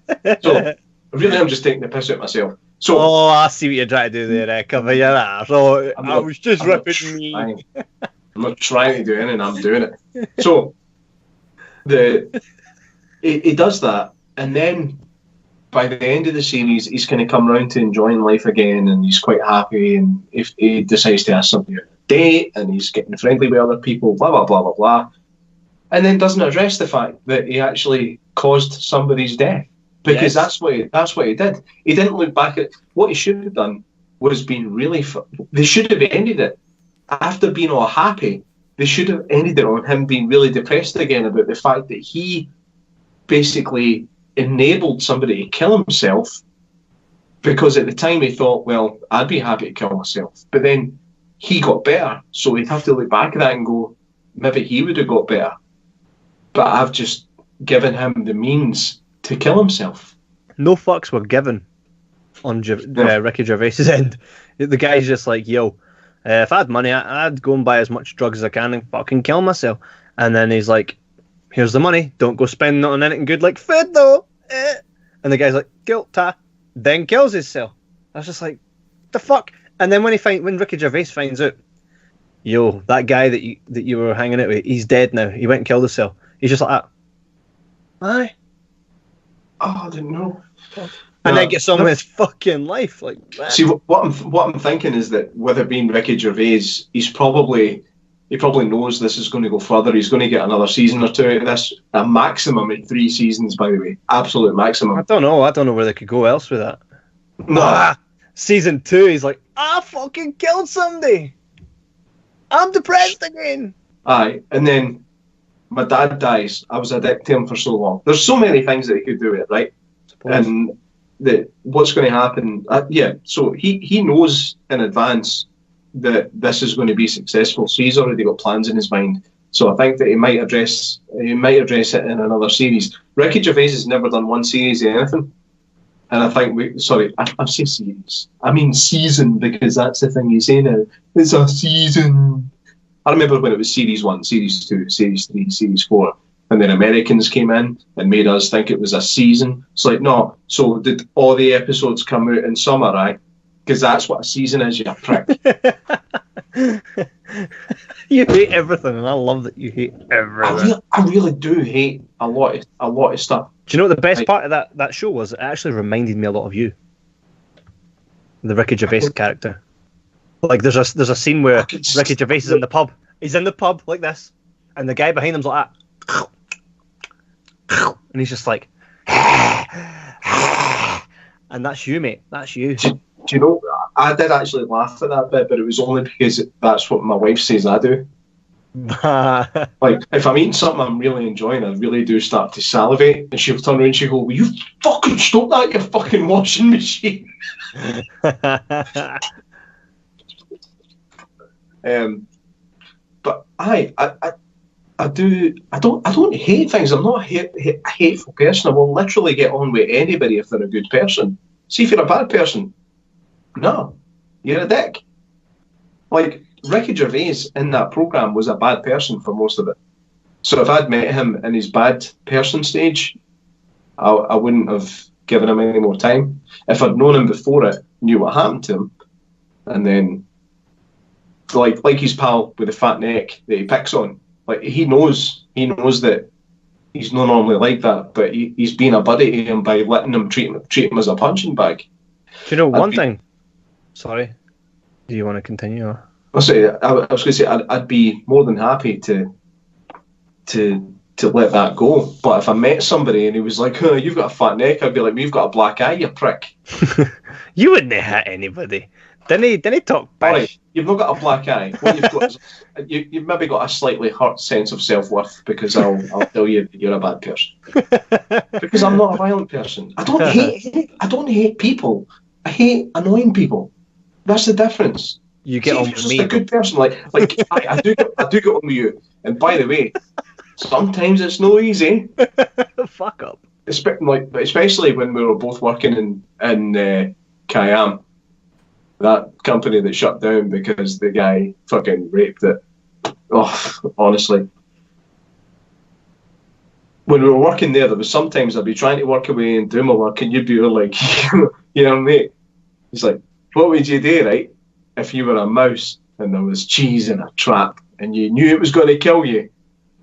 So, really, I'm just taking the piss out myself. So, I see what you're trying to do there, cover your ass. So, I was just ripping me. I'm not trying to do anything, I'm doing it. So, he does that, and then by the end of the series, he's kind of come round to enjoying life again, and he's quite happy, and if he decides to ask somebody on a date, and he's getting friendly with other people, blah, blah, blah, blah, blah, and then doesn't address the fact that he actually caused somebody's death. Because that's what he did. He didn't look back at what he should have done. Was been really. They should have ended it after being all happy. They should have ended it on him being really depressed again about the fact that he basically enabled somebody to kill himself. Because at the time he thought, well, I'd be happy to kill myself. But then he got better, so he'd have to look back at that and go, maybe he would have got better. But I've just given him the means to kill himself. No fucks were given on Ricky Gervais's end. The guy's just like, yo, if I had money, I'd go and buy as much drugs as I can and fucking kill myself. And then he's like, here's the money, don't go spending it on anything good like food though. And the guy's like, guilt, then kills himself. I was just like, the fuck? And then when Ricky Gervais finds out, yo, that guy that you were hanging out with, he's dead now. He went and killed himself. He's just like, aye. Oh, I didn't know. And then gets on with his fucking life. Like, man. See, what I'm thinking is that with it being Ricky Gervais, he probably knows this is going to go further. He's going to get another season or two out of this. A maximum of 3 seasons, by the way. Absolute maximum. I don't know where they could go else with that. No. Season 2, he's like, I fucking killed somebody. I'm depressed again. Aye, and then my dad dies. I was addicted to him for so long. There's so many things that he could do with it, right? And what's going to happen? So he knows in advance that this is going to be successful. So he's already got plans in his mind. So I think that he might address it in another series. Ricky Gervais has never done one series of anything. And I think I've said series. I mean season, because that's the thing you say now. It's a season. I remember when it was Series 1, Series 2, Series 3, Series 4, and then Americans came in and made us think it was a season. It's like, no, so did all the episodes come out in summer, right? Because that's what a season is, you prick. You hate everything, and I love that you hate everything. I really do hate a lot of stuff. Do you know what the best part of that show was? It actually reminded me a lot of you. The Ricky Gervais character. Like there's a scene where Ricky Gervais is in the pub. He's in the pub like this, and the guy behind him's like that, and he's just like, and that's you, mate. That's you. Do you know? I did actually laugh at that bit, but it was only because that's what my wife says I do. Like if I'm eating something I'm really enjoying, I really do start to salivate, and she'll turn around and she'll go, "Will you fucking stop that, you fucking washing machine?" But I don't hate things. I'm not a hateful person. I will literally get on with anybody if they're a good person. See, if you're a bad person, no, you're a dick. Like Ricky Gervais in that programme was a bad person for most of it. So if I'd met him in his bad person stage, I wouldn't have given him any more time. If I'd known him before it, knew what happened to him, and then like his pal with the fat neck that he picks on, like he knows that he's not normally like that, but he's been a buddy to him by letting him treat him as a punching bag. Do you know one thing? Sorry, do you want to continue? Or? I was going to say I'd be more than happy to let that go. But if I met somebody and he was like, "Oh, you've got a fat neck," I'd be like, "You've got a black eye, you prick." You wouldn't hit anybody. Didn't he talk back? Right, you've not got a black eye. What you've got is you've maybe got a slightly hurt sense of self-worth, because I'll tell you that you're a bad person. Because I'm not a violent person. I don't hate people. I hate annoying people. That's the difference. You get on with me. A good person, like I do get on with you. And by the way, sometimes it's no easy. Fuck up. Especially when we were both working in Kayam, that company that shut down because the guy fucking raped it. Oh, honestly. When we were working there was sometimes I'd be trying to work away and do my work, and you'd be like, you know, mate. He's like, what would you do, right, if you were a mouse and there was cheese in a trap and you knew it was going to kill you,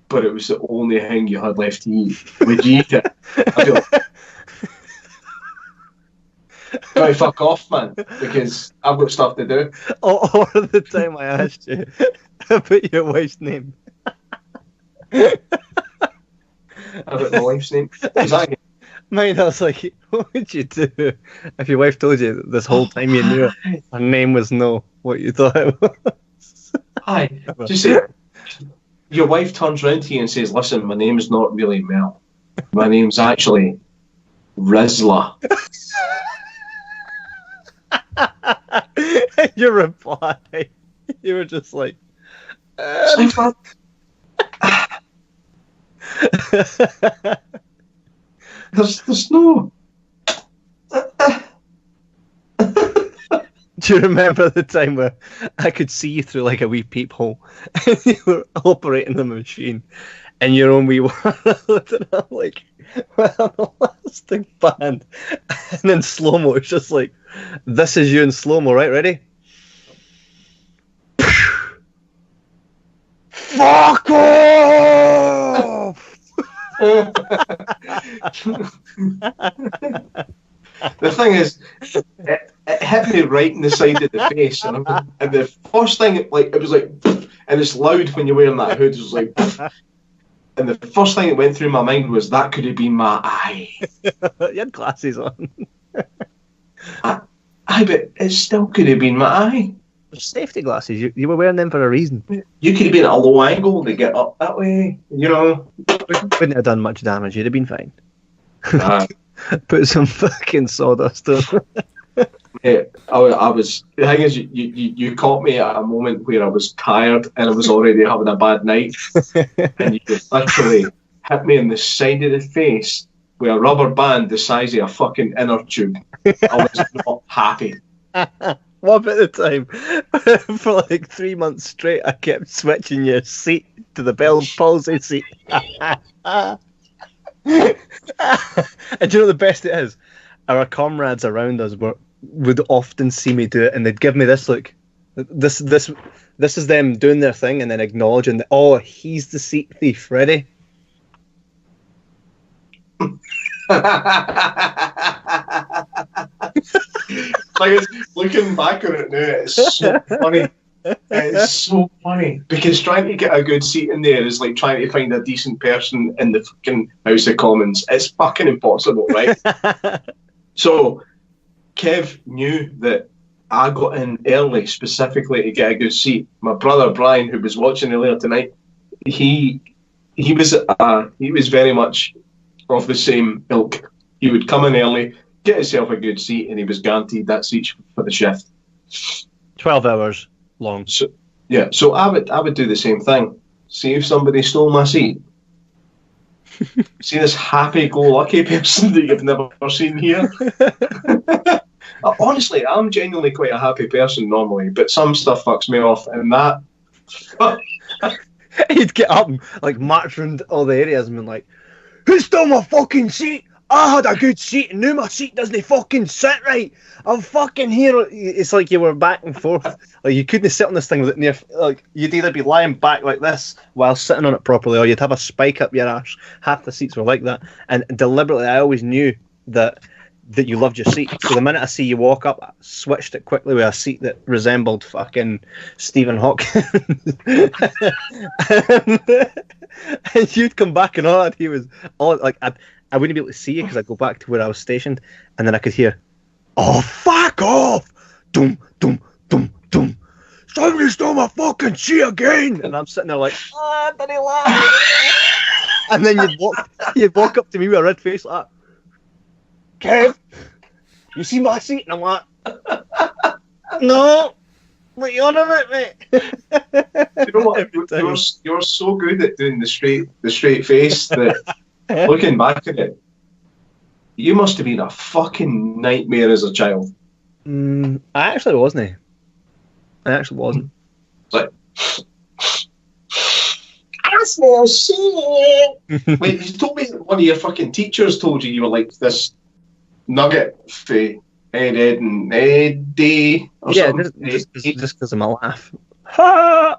but it was the only thing you had left to eat? Would you eat it? I'd be like, go fuck off, man, because I've got stuff to do. Or the time I asked you about your wife's name. About my wife's name? Exactly. Mine, I was like, what would you do if your wife told you this whole time you knew her name was no what you thought it was? Hi. Just say, your wife turns round to you and says, listen, my name's not really Mel. My name's actually Rizla. Your reply, you were just like, there's no. Do you remember the time where I could see you through like a wee peephole and you were operating the machine in your own wee world? And I'm like, well, an elastic band. And then slow-mo, it's just like, this is you in slow-mo, right? Ready? Fuck off! The thing is, it hit me right in the side of the face, and the first thing, it was like, and it's loud when you're wearing that hood. It was like, and the first thing that went through my mind was that could have been my eye. You had glasses on. But it still could have been my eye. Safety glasses. You were wearing them for a reason. You could have been at a low angle to get up that way. You know, wouldn't have done much damage. You'd have been fine. Put some fucking sawdust on. Yeah, I was. The thing is, you caught me at a moment where I was tired and I was already having a bad night, and you literally hit me in the side of the face with a rubber band the size of a fucking inner tube. I was not happy. What about the time for like 3 months straight I kept switching your seat to the Bell palsy seat? And do you know the best it is? Our comrades around us would often see me do it, and they'd give me this look. This is them doing their thing and then acknowledging that, oh, he's the seat thief. Ready? Like, looking back on it now, it's so funny. It's so funny because trying to get a good seat in there is like trying to find a decent person in the fucking House of Commons. It's fucking impossible, right? So Kev knew that I got in early specifically to get a good seat. My brother Brian, who was watching earlier tonight, he was very much of the same ilk. He would come in early, get himself a good seat, and he was guaranteed that seat for the shift. 12 hours long. So I would do the same thing. See if somebody stole my seat. See this happy-go-lucky person that you've never seen here. Honestly, I'm genuinely quite a happy person normally, but some stuff fucks me off, and that. He'd get up and like march around all the areas and be like, "Who stole my fucking seat? I had a good seat and now my seat doesn't fucking sit right. I'm fucking here. It's like you were back and forth. Like you couldn't sit on this thing with it near. Like you'd either be lying back like this while sitting on it properly, or you'd have a spike up your arse. Half the seats were like that, and deliberately, I always knew that you loved your seat. So the minute I see you walk up, I switched it quickly with a seat that resembled fucking Stephen Hawking. And you'd come back and all that. He was all like, I wouldn't be able to see you because I'd go back to where I was stationed, and then I could hear, "Oh, fuck off! Dum, dum, dum, dum. Somebody stole my fucking seat again!" And I'm sitting there like, "Ah, did he laugh?" And then you'd walk up to me with a red face like that. "Kev, you see my seat?" And I'm like, "No, what you on about, mate?" You know what? You're so good at doing the straight face that looking back at it, you must have been a fucking nightmare as a child. I actually wasn't. I actually wasn't. It's like, I smell shit. Wait, you told me that one of your fucking teachers told you were like this nugget for Ed and Eddie or something. Just because I'm a laugh. Ha!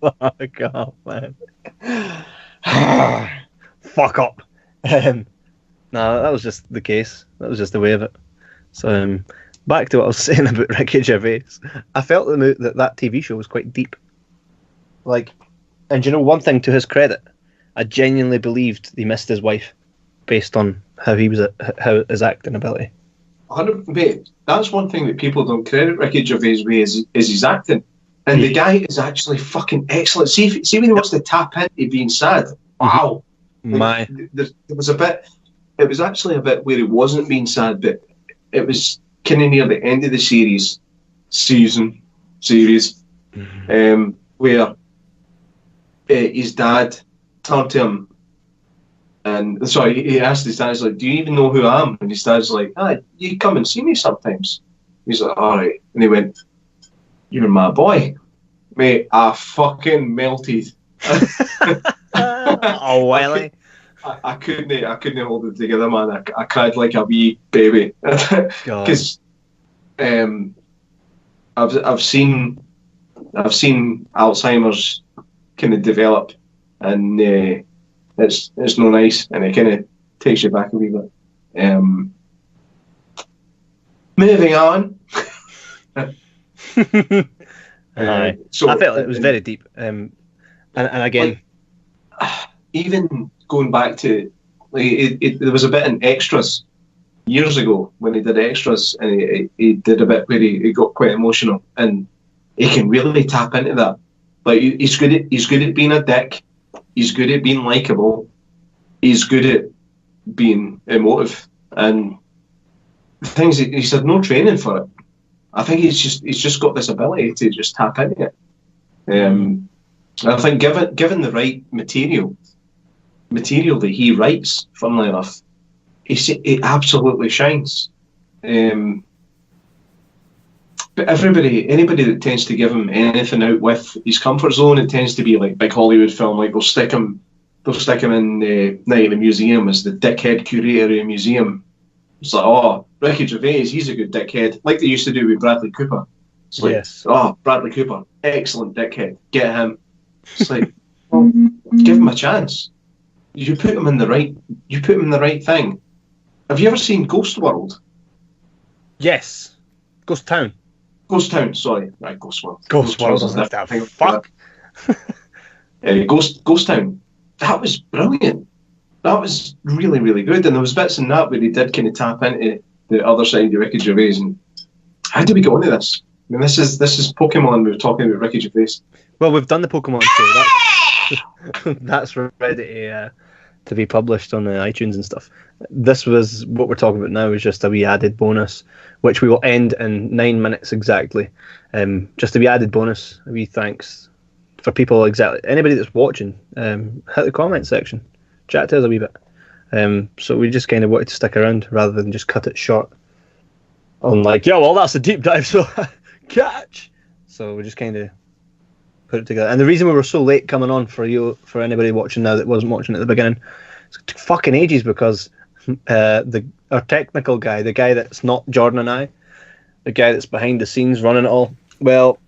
Fuck off, man. Fuck up. No, that was just the case. That was just the way of it. So, back to what I was saying about Ricky Gervais. I felt that TV show was quite deep. Like, and you know, one thing to his credit, I genuinely believed he missed his wife based on how his acting ability. 100%, mate, that's one thing that people don't credit Ricky Gervais with is his acting. And the guy is actually fucking excellent. See when he wants to tap into being sad. Wow. My. There was a bit, it was actually a bit where he wasn't being sad, but it was kind of near the end of the series, where his dad turned to him, and he asked his dad, he's like, "Do you even know who I am?" And his dad's like, "You come and see me sometimes." He's like, "All right." And he went, "You're my boy." Mate, I fucking melted. Oh, Wiley. I couldn't hold it together, man. I cried like a wee baby. Because I've seen Alzheimer's kind of develop, and it's no nice, and it kind of takes you back a wee bit. Moving on. So I felt it was very deep, and again, even going back to there was a bit in Extras years ago when he did Extras, and he did a bit where he got quite emotional, and he can really tap into that. Like he's good at being a dick, he's good at being likable, he's good at being emotive, and the things he's had no training for it. I think he's just got this ability to just tap into it. I think given the right material that he writes, funnily enough, it absolutely shines. But anybody that tends to give him anything out with his comfort zone, it tends to be like big Hollywood film. Like they'll stick him in Night at the Museum as the dickhead curator of a museum. It's like, oh, Ricky Gervais, he's a good dickhead, like they used to do with Bradley Cooper. It's like, yes. Oh, Bradley Cooper, excellent dickhead, get him. It's like, well, give him a chance. You put him in the right thing. Have you ever seen Ghost World? Yes. Ghost Town, sorry. Right, Ghost World. Ghost World is that fuck. Ghost Town. That was brilliant. That was really, really good. And there was bits in that where he did kind of tap into the other side of Ricky Gervais. And how do we get onto this? I mean, this is Pokemon. We were talking about Ricky Gervais. Well, we've done the Pokemon show. That's ready to be published on iTunes and stuff. This was what we're talking about now. Is just a wee added bonus, which we will end in 9 minutes exactly. Just a wee added bonus. A wee thanks for people exactly. Anybody that's watching, hit the comment section. Chat to us a wee bit. So we just kind of wanted to stick around rather than just cut it short. I'm like, yeah, well, that's a deep dive, so catch. So we just kind of put it together. And the reason we were so late coming on for anybody watching now that wasn't watching at the beginning, it took fucking ages because our technical guy, the guy that's not Jordan and I, the guy that's behind the scenes running it all, well,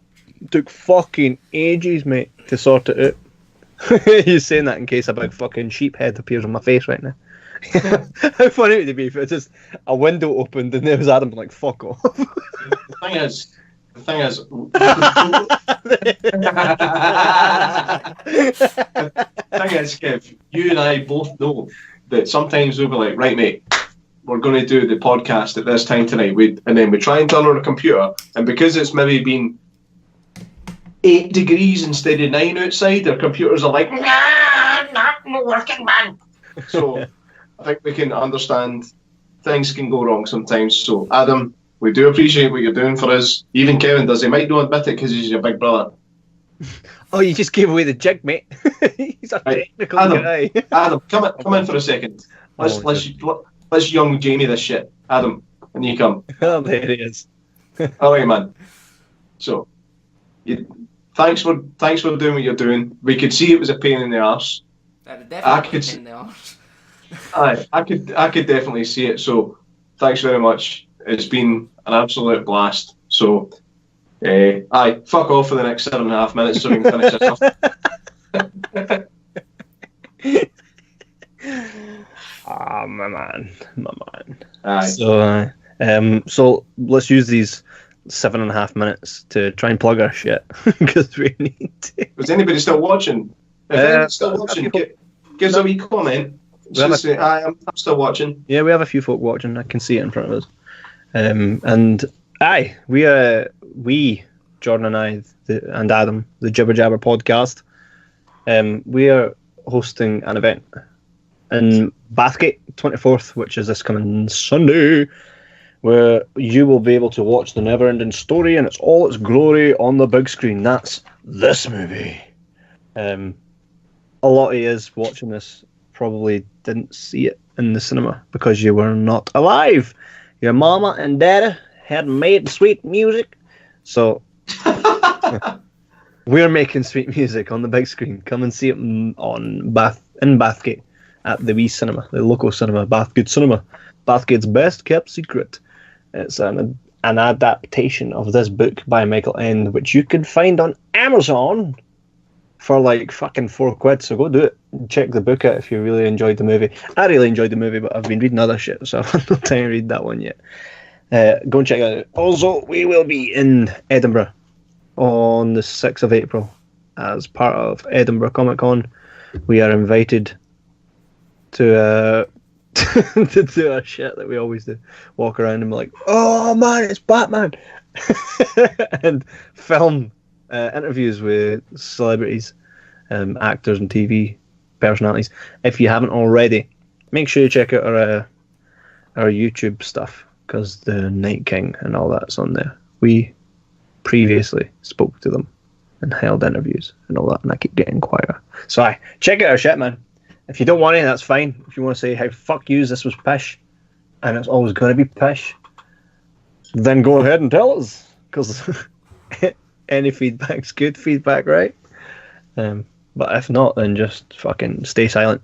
it took fucking ages, mate, to sort it out. He's saying that in case a big fucking sheep head appears on my face right now. How funny would it be if it was just a window opened and there was Adam like, fuck off. The thing is, Kev, you and I both know that sometimes we'll be like, right, mate, we're going to do the podcast at this time tonight. And then we try and turn on a computer, and because it's maybe been 8 degrees instead of 9 outside, our computers are like, nah, not working, man. So I think we can understand things can go wrong sometimes. So, Adam, we do appreciate what you're doing for us. Even Kevin does. He might not admit it because he's your big brother. Oh, you just gave away the jig, mate. He's a technical guy. Adam, come in for a second. Let's young Jamie this shit. Adam, and you come. Oh, there he is. All right, man. So, thanks for doing what you're doing. We could see it was a pain in the arse. I could see. Aye, I could definitely see it. So, thanks very much. It's been an absolute blast. So, aye, fuck off for the next 7.5 minutes so we can finish this off. My man. Aye. So let's use these 7.5 minutes to try and plug our shit because we need to. Was anybody still watching? If anybody's still watching, give us a wee comment. Just say, I'm still watching. Yeah, we have a few folk watching. I can see it in front of us. And we, Jordan and I, and Adam, the Jibber Jabber podcast, we are hosting an event in Bathgate, 24th, which is this coming Sunday, where you will be able to watch the never-ending story in its all its glory on the big screen. That's this movie. A lot of you watching this probably didn't see it in the cinema because you were not alive. Your mama and daddy hadn't made sweet music, so we're making sweet music on the big screen. Come and see it in Bathgate at the wee cinema, the local cinema, Bathgate Cinema, Bathgate's best kept secret. It's an adaptation of this book by Michael End, which you can find on Amazon for like fucking £4. So go do it. Check the book out if you really enjoyed the movie. I really enjoyed the movie, but I've been reading other shit, so I've had no time to read that one yet. Go and check it out. Also, we will be in Edinburgh on the 6th of April as part of Edinburgh Comic Con. We are invited to to do our shit that we always do. Walk around and be like, oh man, it's Batman! And film interviews with celebrities, actors and TV personalities. If you haven't already, make sure you check out our YouTube stuff, because the Night King and all that's on there. We previously spoke to them and held interviews and all that, and I keep getting quieter. So check out our shit, man. If you don't want it, that's fine. If you want to say how fuck yous, this was pish, and it's always going to be pish, then go ahead and tell us, because any feedback's good feedback, right? But if not, then just fucking stay silent.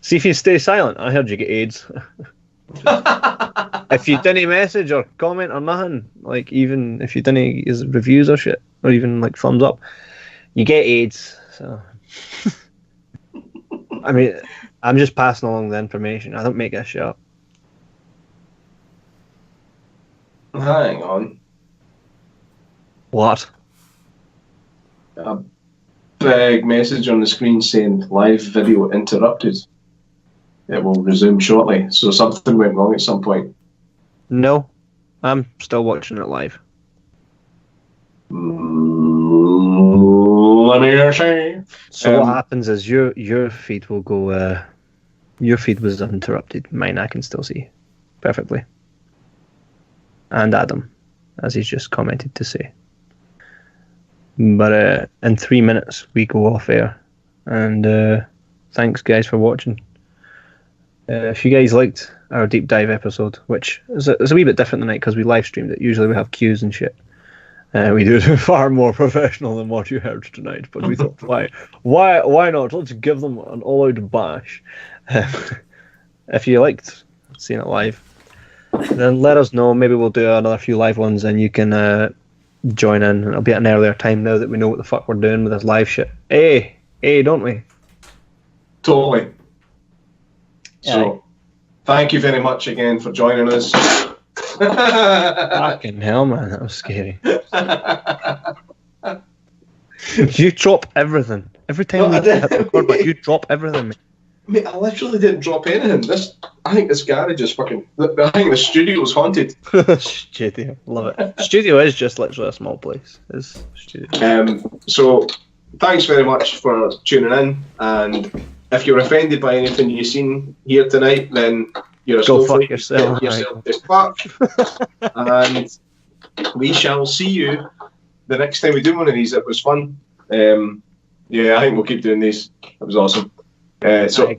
See if you stay silent, I heard you get AIDS. If you didn't message or comment or nothing, like even if you didn't use reviews or shit, or even like thumbs up, you get AIDS. So I mean, I'm just passing along the information. I don't make this shit up. Hang on. What? A big message on the screen saying live video interrupted. It will resume shortly. So something went wrong at some point. No, I'm still watching it live. Let me see. So what happens is your feed will go. Your feed was uninterrupted. Mine I can still see perfectly. And Adam, as he's just commented to say. But in 3 minutes we go off air. And thanks guys for watching. If you guys liked our deep dive episode, which is a wee bit different tonight because we live streamed it. Usually we have cues and shit. We do it far more professional than what you heard tonight, but we thought, why not? Let's give them an all-out bash. If you liked seeing it live, then let us know. Maybe we'll do another few live ones, and you can join in. It'll be at an earlier time now that we know what the fuck we're doing with this live shit. Don't we? Totally. So, thank you very much again for joining us. Fucking hell, man, that was scary. You drop everything every time we hit record, but you drop everything. Mate, I literally didn't drop anything. I think this garage is fucking. I think the studio's haunted. Studio, love it. Studio is just literally a small place. It's studio. So, thanks very much for tuning in. And if you're offended by anything you've seen here tonight, then you're a go fuck yourself. Just fuck. And we shall see you the next time we do one of these. It was fun. Yeah, I think we'll keep doing these. It was awesome. So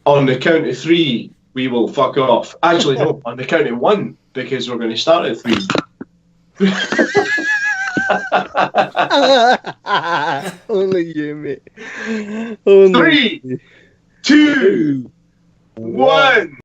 on the count of 3, we will fuck off. Actually, no, on the count of 1, because we're going to start at 3. Only you, mate. Only 3, 2, 1.